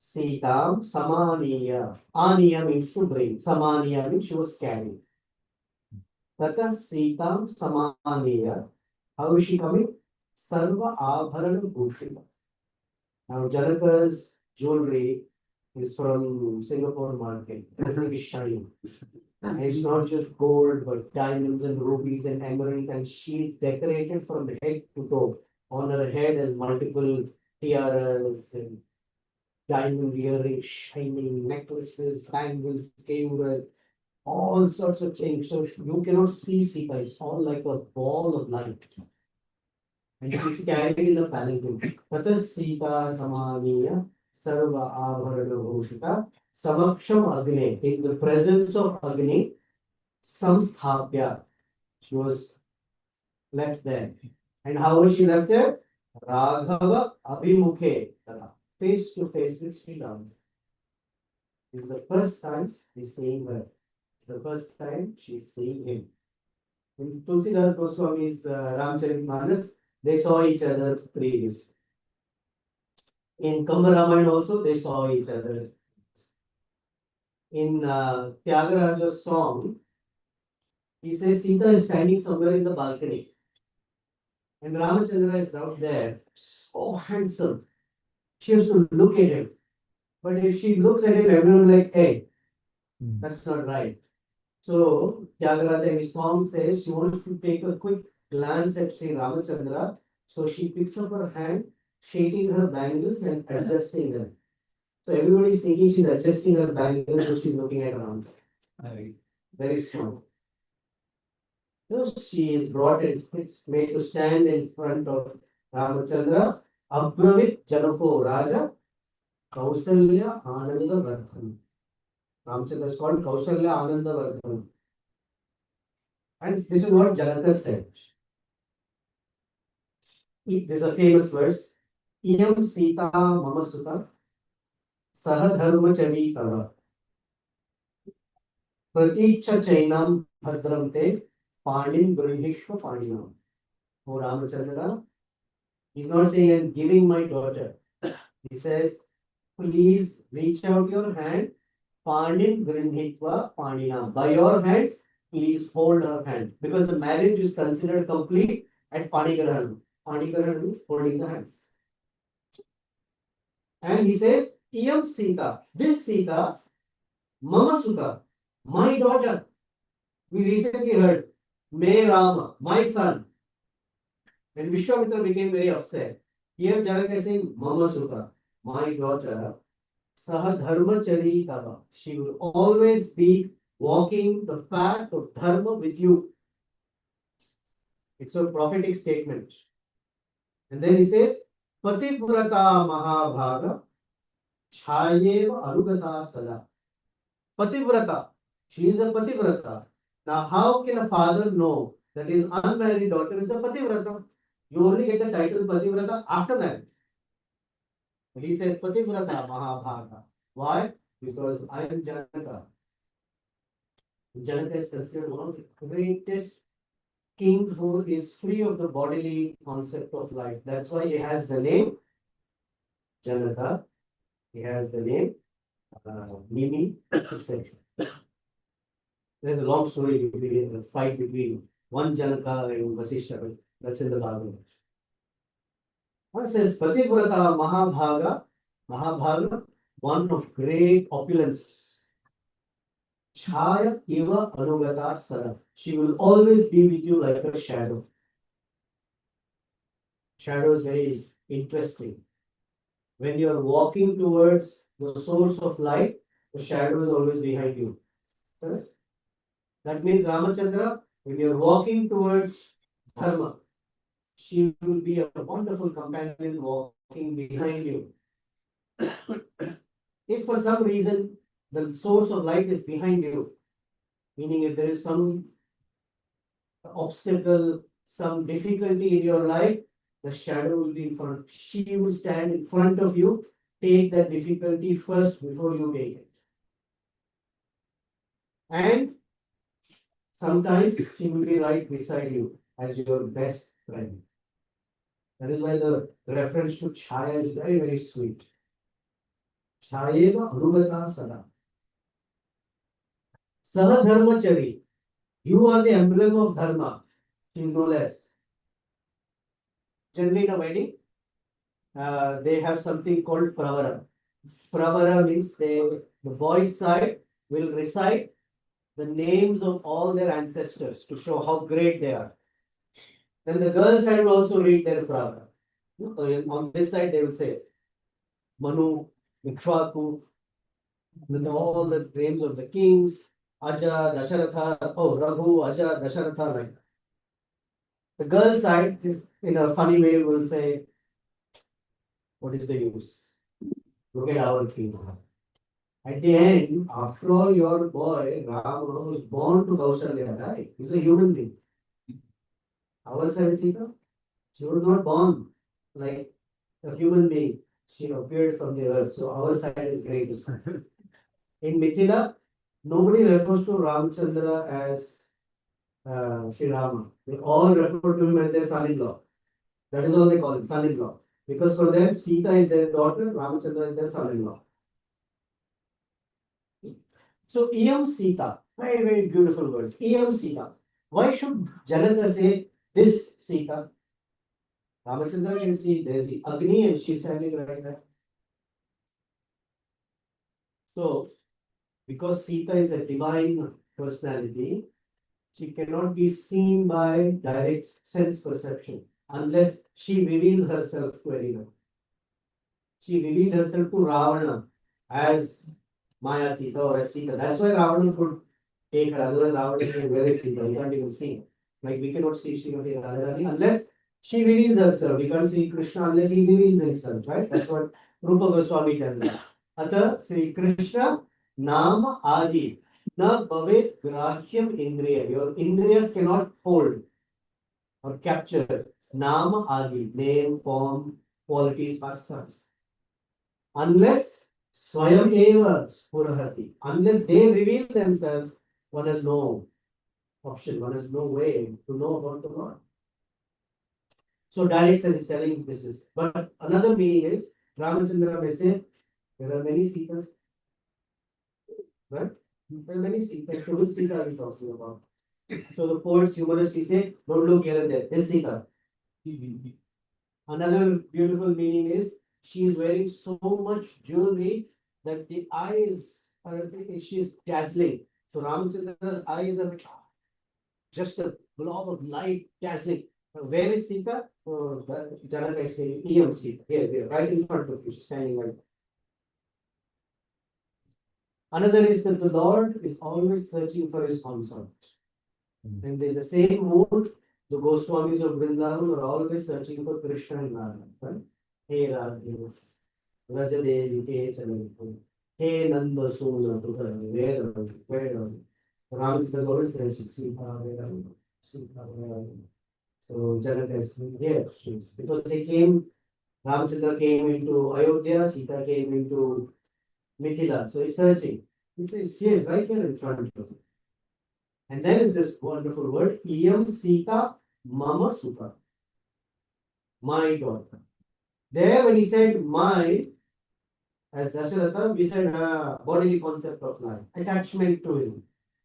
Sitam Samaniya. Aniya means to bring. Samaniya means she was carrying. Tata Sitam Samaniya. How is she coming? Sarva Abharana Bhushita. Now, Janaka's jewelry is from Singapore market. Everything is shining. And it's not just gold, but diamonds and rubies and emeralds, and she's decorated from head to toe. On her head has multiple tiaras and diamond earrings, shining necklaces, bangles, cameras, all sorts of things. So you cannot see Sita. It's all like a ball of light. And she's carried in a palanquin. Tata Sita Samaniya Sarva Abharana Bhushita Samaksham Agni. In the presence of Agni, Samsthapya. She was left there. And how was she left there? Raghava Abhimukhe. Face to face with Sri Rama. This is the first time he's seeing her. It's the first time she's seeing him. In Tulsidas Goswami's Ramcharitmanas, they saw each other previously. In Kamba Ramayana also, they saw each other. In Tyagaraja's song, he says Sita is standing somewhere in the balcony. And Ramachandra is out there, so handsome. She has to look at him. But if she looks at him, everyone will like, hey, that's not right. So Tyagaraja in his song says she wants to take a quick glance at Sri Ramachandra. So she picks up her hand, shaking her bangles and adjusting them. So everybody is thinking she's adjusting her bangles, but she's looking at Rama. Very smart. So she is brought in, it's made to stand in front of Ramachandra. Abravit Janako Raja Kausalya Ananda Vardhan. Ramachandra is called Kausalya Ananda Vardhan. And this is what Janaka said. There's a famous verse. Iyam Sita Mama Sutta Sahadharma Charitava Praticha Chainam Bhadramte Pandin Brihishva Pandinam. Oh Ramachandra, he's not saying I'm giving my daughter. He says, please reach out your hand, Pandin Grihitva Pandinam. By your hands, please hold her hand. Because the marriage is considered complete at Panigrahan. Panigrahan means holding the hands. And he says, Iyam Sita, this Sita, Mama Sutta, my daughter. We recently heard, Me Rama, my son. And Vishwamitra became very upset. Here Janaka is saying, Mama Sutta, my daughter, Sahadharma Charitava. She will always be walking the path of dharma with you. It's a prophetic statement. And then he says, Pativrata Mahabhaga Chayeva Arugata Sada. Pativrata. She is a Pativrata. Now, how can a father know that his unmarried daughter is a Pativrata? You only get the title Pativrata after marriage. He says Pativrata Mahabhaga. Why? Because I am Janaka. Janaka is considered one of the greatest kings who is free of the bodily concept of life. That's why he has the name Janaka. He has the name Mimi, etc. There's a long story between the fight between one Janaka and Vasishtha. That's in the Bhagavad. One says Pativrata Mahabhaga. Mahabhaga, one of great opulences. Chaya Iva Anugata Sada. She will always be with you like a shadow. Shadow is very interesting. When you are walking towards the source of light, the shadow is always behind you. Correct? That means Ramachandra, when you are walking towards Dharma, she will be a wonderful companion walking behind you. If for some reason the source of light is behind you, meaning if there is some obstacle, some difficulty in your life, the shadow will be in front. She will stand in front of you. Take that difficulty first before you take it. And sometimes she will be right beside you as your best friend. That is why the reference to Chaya is very, very sweet. Chayeva Arugata Sada. Sahadharmachari. You are the emblem of Dharma. She is no less. Generally in a wedding, they have something called Pravara. Pravara means the boys' side will recite the names of all their ancestors to show how great they are. Then the girls' side will also read their Pravara. On this side, they will say Manu, Ikshvaku, then all the names of the kings, Aja, Dasharatha, Raghu, Aja, Dasharatha, like that. The girl side, in a funny way, will say, what is the use? Look at our kings. At the end, after all, your boy, Rama, was born to Kausalya, right? He's a human being. Our side, Sita, she was not born like a human being. She appeared from the earth. So our side is greatest. In Mithila, nobody refers to Ramchandra as Sri Rama. They all refer to him as their son-in-law. That is all they call him, son-in-law. Because for them, Sita is their daughter, Ramachandra is their son-in-law. So, Iyam Sita, very, very beautiful words. Iyam Sita. Why should Janaka say this Sita? Ramachandra can see there's the Agni and she's standing right there. So, because Sita is a divine personality, she cannot be seen by direct sense perception unless she reveals herself to anyone. She revealed herself to Ravana as Maya Sita or as Sita. That's why Ravana could take her. Otherwise, Ravana can very Sita. We can't even see. Like we cannot see Srimati Radharani unless she reveals herself. We can't see Krishna unless he reveals himself, right? That's what Rupa Goswami tells us. Ata Sri Krishna Nama Adi. Na Bhavet Grahyam Indriya. Your Indriyas cannot hold or capture Nama Adi, name, form, qualities, pastimes. Unless Swayam Eva Spurahati. Unless they reveal themselves, one has no option, one has no way to know about the Lord. So direct sense is telling this is. But another meaning is Ramachandra may say, there are many Sitas. Right? There are many Sitas. So which Sita are we talking about? So the poets humorously say, don't look here and there. This Sita. Another beautiful meaning is she is wearing so much jewelry that the eyes are she's dazzling. So Ramachandra's eyes are just a blob of light dazzling. Where is Sita? Janaka is saying, Iyam Sita. Here, right in front of you, she's standing right there. Another is that the Lord is always searching for his consort. And in the same mood, the Goswamis of Vrindavan are always searching for Krishna and Radha. Right? Hey Radha, Rajadevi, Hey Chanandra, Hey Nanda Sona, where are you? Ramachandra is always searching, Sita, where are you? Sita, where are you? So Janaka is here, because they came, Ramachandra came into Ayodhya, Sita came into Mithila. So he's searching. He is right here in front of him. And then is this wonderful word, Iyam Sita Mama Sutta. My daughter. There when he said my, as Dasharatha, we said bodily concept of life, attachment to him.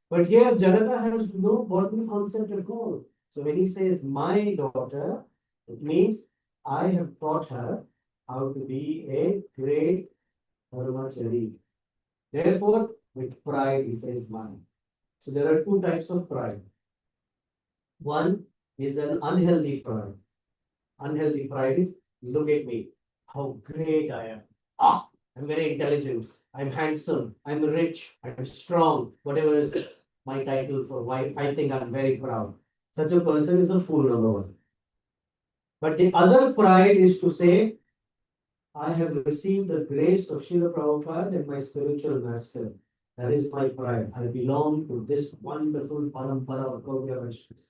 But here Janaka has no bodily concept at all. So when he says my daughter, it means I have taught her how to be a great Dharmachari. Therefore, with pride he says mine. So there are two types of pride. One is an unhealthy pride. Unhealthy pride is, look at me, how great I am. I'm very intelligent, I'm handsome, I'm rich, I'm strong, whatever is my title for why I think I'm very proud. Such a person is a fool, number one. But the other pride is to say, I have received the grace of Srila Prabhupada and my spiritual master. That is my pride. I belong to this wonderful parampara of Gaudiya Vaishnavas.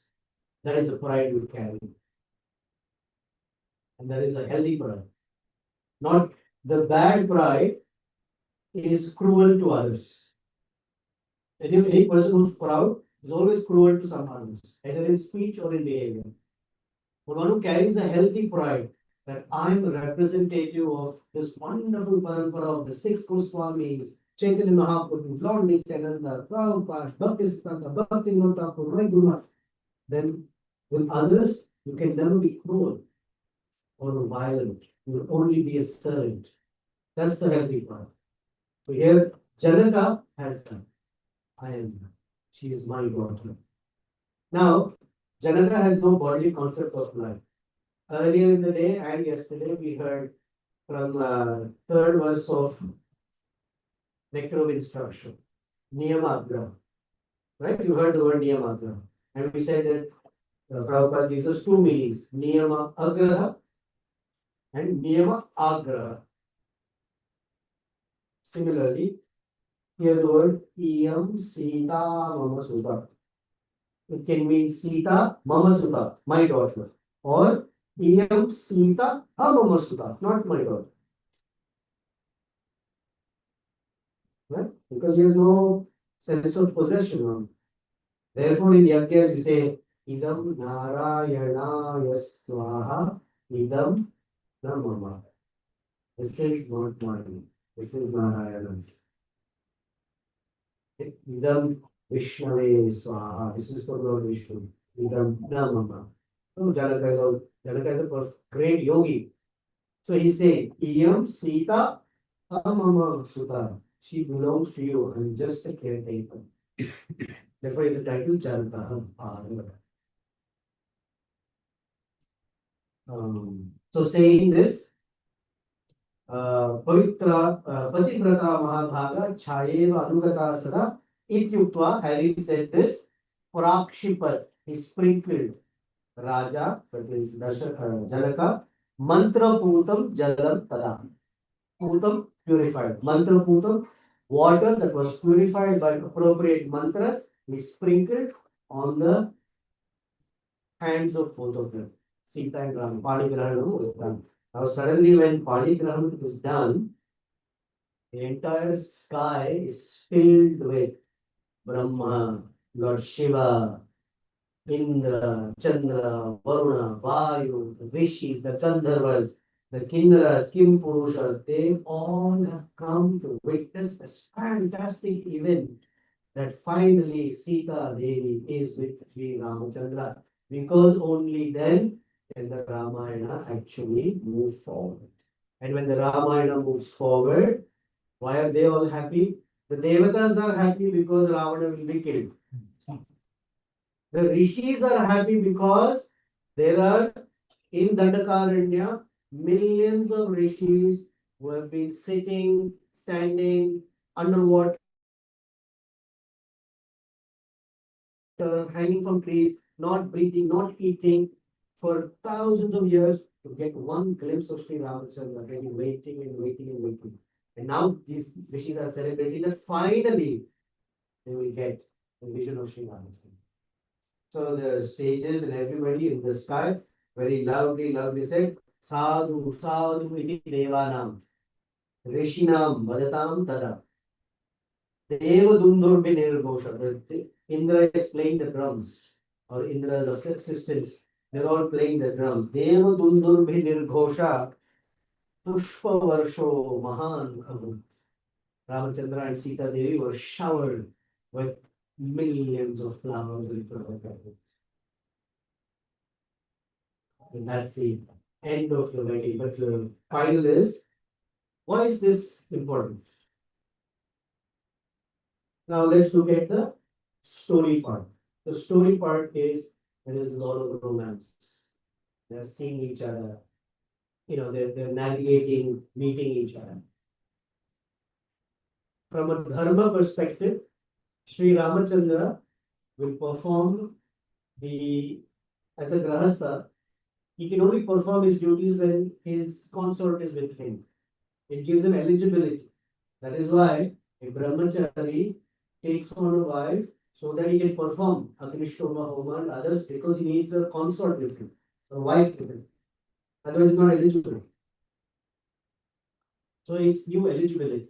That is the pride we carry. And that is a healthy pride. Not the bad pride is cruel to others. Any person who's proud is always cruel to some others, either in speech or in behavior. But one who carries a healthy pride that I'm a representative of this wonderful parampara of the six Goswamis, Chaitanya Mahaprabhu, Lord Nityananda, Prabhupada, Bhaktisiddhanta, Bhaktivinoda Thakur, my Guru. Then with others, you can never be cruel or violent. You will only be a servant. That's the healthy pride. So here, Janaka has done. I am. She is my daughter. Now, Janaka has no bodily concept of life. Earlier in the day and yesterday, we heard from third verse of Nectar of Instruction, Niyamagra. Right? You heard the word Niyamagra. And we said that Prabhupada gives us two meanings, Niyama Agraha and Niyama Agraha. Similarly, here the word Iyam Sita Mama Sutta. It can mean Sita Mama Sutta, my daughter, or Iyam Sita Mama Sutta, not my daughter. Right? Because there is no sense of possession. Therefore, in Yagyas, you say Idam Narayana Yaswaha Idam Namama. This is not mine. This is Narayana's. Idam Vishnave Swaha. This is for Lord Vishnu. Idam Namama. So Janaka is a great yogi. So he said, Iyam Sita Amama Sutta. She belongs to you. I'm just a caretaker. Therefore, the title Janaka. So saying this, Pavitra Pativrata Mahabhaga Chayeva Anugata Sada Ityuktva, having said this, Prakshipat, he sprinkled Raja, that is Janaka, Mantra Putam Jalam Tada. Putam purified. Mantra Putam, water that was purified by appropriate mantras, he sprinkled on the hands of both of them. Sita and Rama. Panigrahanam was done. Now suddenly when Panigrahanam is done, the entire sky is filled with Brahma, Lord Shiva, Indra, Chandra, Varuna, Vayu, the Rishis, the Gandharvas, the Kinnaras, Kim Purusha, they all have come to witness this fantastic event that finally Sita Devi is with Sri Ramachandra. Because only then can the Ramayana actually move forward. And when the Ramayana moves forward, why are they all happy? The Devatas are happy because Ravana will be killed. The Rishis are happy because there are in Dandakaranya millions of Rishis who have been sitting, standing, underwater, hanging from trees, not breathing, not eating for thousands of years to get one glimpse of Sri Ramachandra. They've been waiting and waiting and waiting. And now these rishis are celebrating that finally they will get the vision of Sri Ramachandra. So the sages and everybody in the sky very loudly said, Sadhu, Sadhu iti devanam, Rishinam vadatam tada. Deva dundurbi nirghosha. Indra is playing the drums, or Indra's assistants. They're all playing the drums. Deva dundurbi nirghosha, Pushpa varsho mahan abhut. Ramachandra and Sita Devi were showered with millions of flowers and flower petals. And that's the end of the wedding. But the final is, why is this important? Now let's look at the story part. The story part is there is a lot of romance. They're seeing each other. They're navigating, meeting each other. From a dharma perspective, Sri Ramachandra will perform as a grahastha, He can only perform his duties when his consort is with him. It gives him eligibility. That is why a brahmachari takes on a wife so that he can perform Agnishtoma Homa and others because he needs a consort with him, a wife with him. Otherwise, he's not eligible. So it's new eligibility.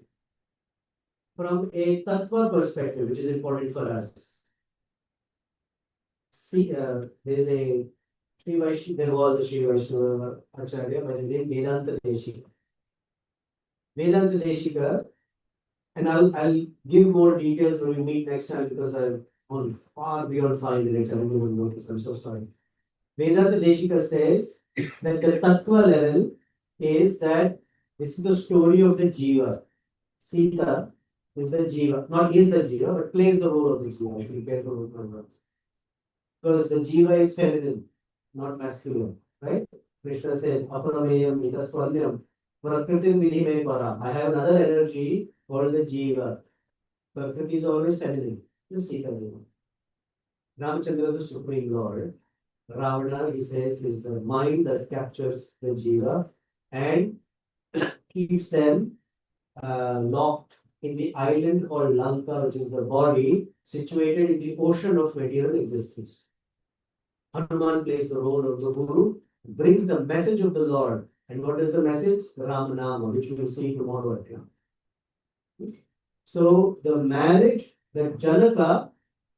From a tattva perspective, which is important for us. See, there is a there was a Sri Vaishnava Acharya by the name Vedanta Deshika. Vedanta Deshika, and I'll give more details when we meet next time because I'm on far beyond 5 minutes. I don't even notice. I'm so sorry. Vedanta Deshika says that the tattva level is that this is the story of the jiva. Sita is the jiva, not is the jiva, but plays the role of the jiva. I should be careful with my words. Because the jiva is feminine, not masculine, right? Krishna says, Aparameyam Mitaswanyam, Prakritim Vidhime Para. I have another energy called the jiva. Prakriti is always feminine. Just Sita Deva. Ramachandra, the Supreme Lord. Ravana, he says, is the mind that captures the jiva and keeps them locked in the island called Lanka, which is the body situated in the ocean of material existence. Hanuman plays the role of the Guru, brings the message of the Lord. And what is the message? The Ramanama, which we will see tomorrow. So the marriage that Janaka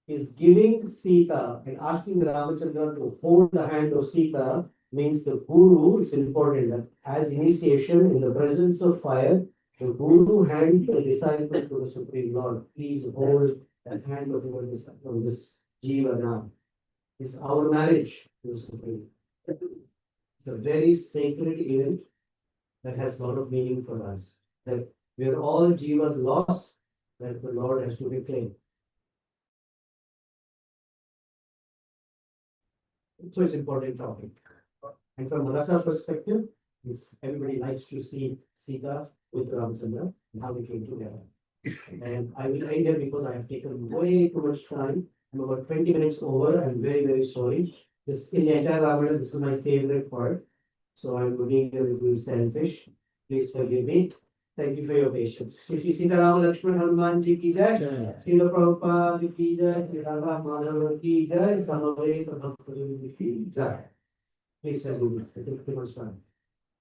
is giving Sita and asking Ramachandra to hold the hand of Sita means the Guru is important. That as initiation in the presence of fire, the Guru hands the disciple to the Supreme Lord. Please hold the hand of this Jiva now. It's our marriage to the Supreme. It's a very sacred event that has a lot of meaning for us. That we are all Jivas lost, that the Lord has to reclaim. So it's an important topic. And from Rasa perspective, everybody likes to see Sita with Ramachandra and how they came together. And I will end here because I have taken way too much time. I'm about 20 minutes over. I'm very, very sorry. This in the entire Ramayana, this is my favorite part. So I'm being a little selfish. Please forgive me. Thank you for your patience. Sri Sita Rama Lakshman Hanuman Ji ki jai. Srila Prabhupada ki jai. Sri Radha Madhava ki jai. Samaveta Bhakti ki jai. Please forgive me. I took too much time.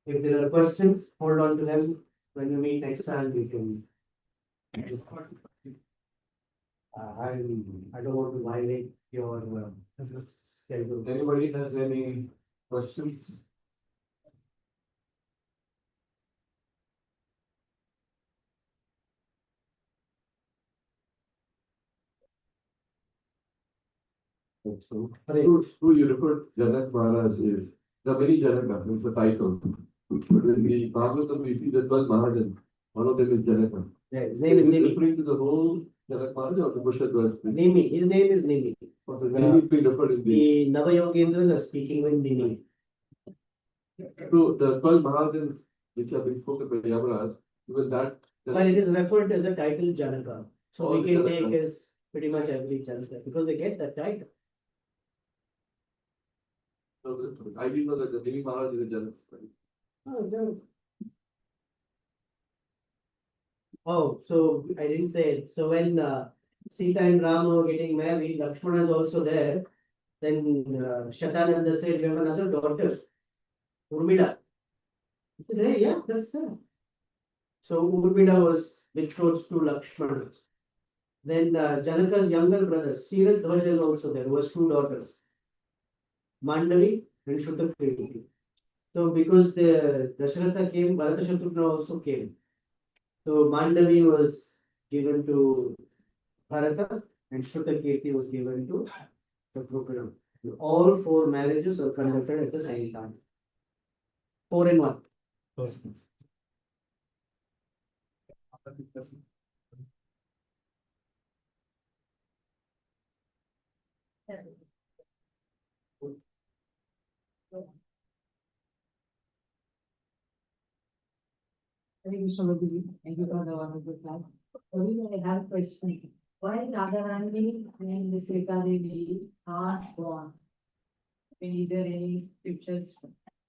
If there are questions, hold on to them. When we meet next time, we can. I don't want to violate your schedule. Anybody has any questions? So, who you refer Janak Maharaj is the very Janaka, it's a title. But when we Bhagavatam, we see that one Mahajan, one of them is Janaka. Yeah, his name is Is Nimi. referring to the whole Janak Maharaj or the Bushad verse? Nimi. His name is Nimi. Or the name is being referred in the. The Navayogendras are speaking with Nimi. So the 12 Mahajans which have been spoken by Yamaraj, even that. But it is referred as a title Janaka. So All we can the take Janakas. as pretty much every Janaka because they get that title. So I didn't know that the Devi Maharaj is a Janak. Oh, no. Oh, so I didn't say it. So when Sita and Rama were getting married, Lakshmana is also there. Then Shatananda said, we have another daughter, Urmila. He said, hey, yeah, that's her. So Urmila was betrothed to Lakshmana. Then Janaka's younger brother, Siradhwaja is also there, who has two daughters, Mandavi and Shutakirti. So because the Dasharatha came, Bharata Shatrughna also came. So Mandavi was given to Bharata and Shutakirti was given to Shatrughna. All four marriages were conducted at the same time. 4 in 1. Thank you so much. Thank you for the wonderful class. I have a question. Why Radharani and Sita Devi are born mean, is there any scriptures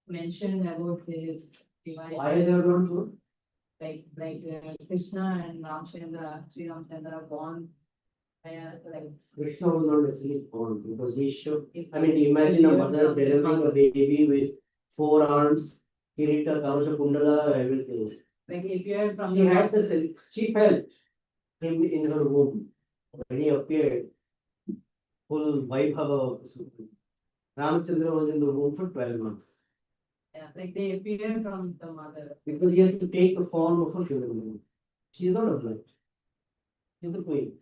mentioned about the divine? Why they are not good? Like Krishna and Ramchandra, Sri Ramchandra are born. Like Krishna was not necessarily born because he should. I mean, imagine a mother delivering a baby with 4 arms, Kirita, Kavasha, Kundala, everything. like he appeared from She the had the self, she felt him in her womb. When he appeared, full Vaibhava of Supreme. Ramchandra was in the womb for 12 months. yeah, like they appear from the mother. Because he has to take the form of a human being. She is not a blind. She is the queen.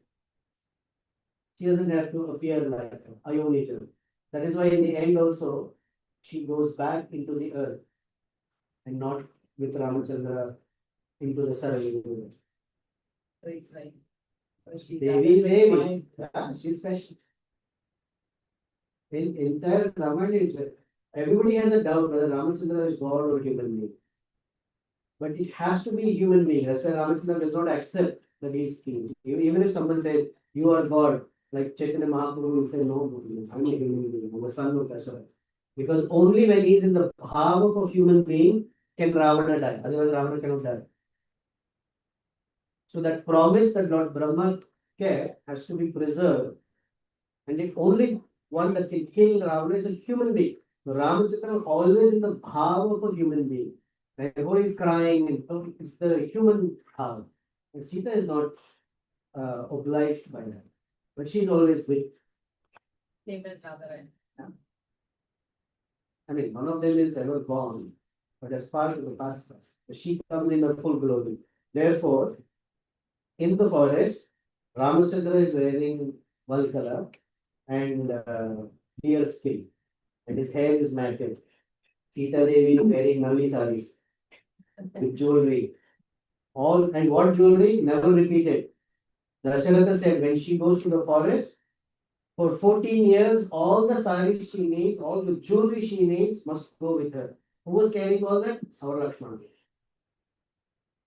She doesn't have to appear like a Ayonija. That is why in the end also, she goes back into the earth and not with Ramachandra into the Sarayana. So it's like she Devi, doesn't Devi. require- Yeah, she's special. In entire Ramayana, everybody has a doubt whether Ramachandra is God or human being. But it has to be a human being. That's why Ramachandra does not accept that he is king. Even if someone says, you are God, like Chaitanya Mahaprabhu will say, no, I'm a human being, I'm a son of Dasharatha. Because only when he is in the bhava of a human being can Ravana die. Otherwise, Ravana cannot die. So that promise that Lord Brahma kept has to be preserved. And the only one that can kill Ravana is a human being. So Ramachandra is always in the bhava of a human being. Therefore, he's crying, and it's the human bhava. And Sita is not obliged by that. But she's always with. Same as Radha. I mean, none of them is ever born, but as part of the past life. She comes in a full glory. Therefore, in the forest, Ramachandra is wearing Valkala and deer skin, and his hair is matted. Sita Devi is wearing Nalli saris with jewelry. All and what jewelry? Never repeated. Dasharatha said when she goes to the forest, for 14 years, all the saris she needs, all the jewelry she needs must go with her. Who was carrying all that? Our Lakshmana.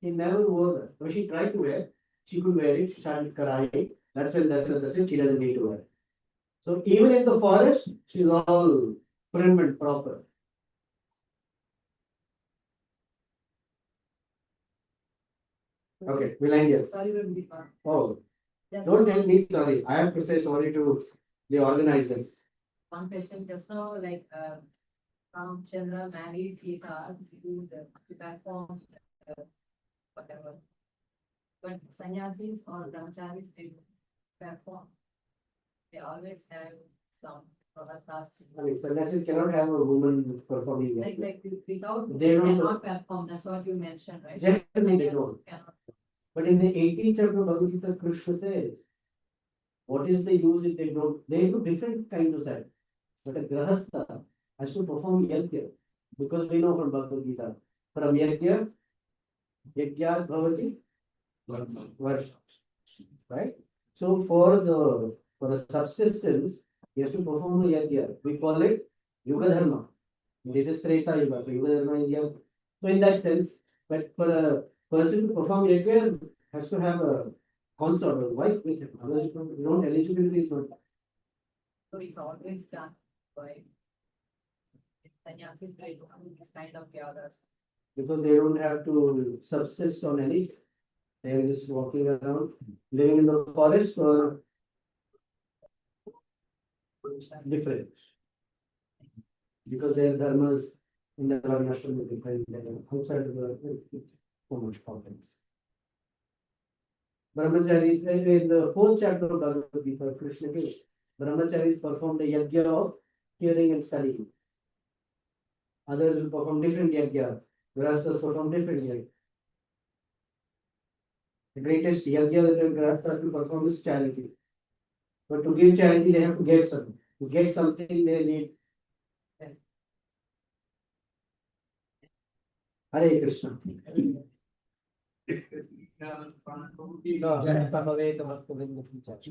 She never wore that. When she tried to wear, she could wear it, she started crying. That's when Dasharatha said she doesn't need to wear. So even in the forest, she's all prim and proper. Okay, we'll end here. Sorry, but we can't. Oh, Just don't tell me sorry. I have to say sorry to the organizers. one question just now, like Ramchandra married Sita to the platform, whatever. But sannyasis or brahmacharis, they perform. They always have some pravastas. I mean, sannyasis cannot have a woman performing Like yet. without, They they don't- cannot perform, that's what you mentioned, right? Generally, they don't. Cannot. But in the 18th chapter of Bhagavad Gita, Krishna says, what is the use if they don't? They do different kinds of sadhana. But a grahastha has to perform yajna. Because we know from Bhagavad Gita, from yajna, yajna bhavati varsha. Right? So for a subsistence, he has to perform a yajna. We call it yuga dharma. It is Treta Yuga. So yuga dharma is yajna. So in that sense, but for a person to perform yajna has to have a consort or wife with him. Otherwise, eligibility is not. So it's always done by sannyasis, right, this kind of chaos. Because they don't have to subsist on anything. They are just walking around, living in the forest or different. Because their dharmas in the varnashram is different than outside of the so much complex. Brahmacharis, in the 4th chapter of Bhagavad Gita, Krishna gives, Brahmacharis perform the yajna of hearing and studying. Others will perform different yajna. Grahasthas perform different yajna. The greatest yajna that the grahasthas will perform is charity. But to give charity, they have to give something. To get something, they need. Hare Krishna.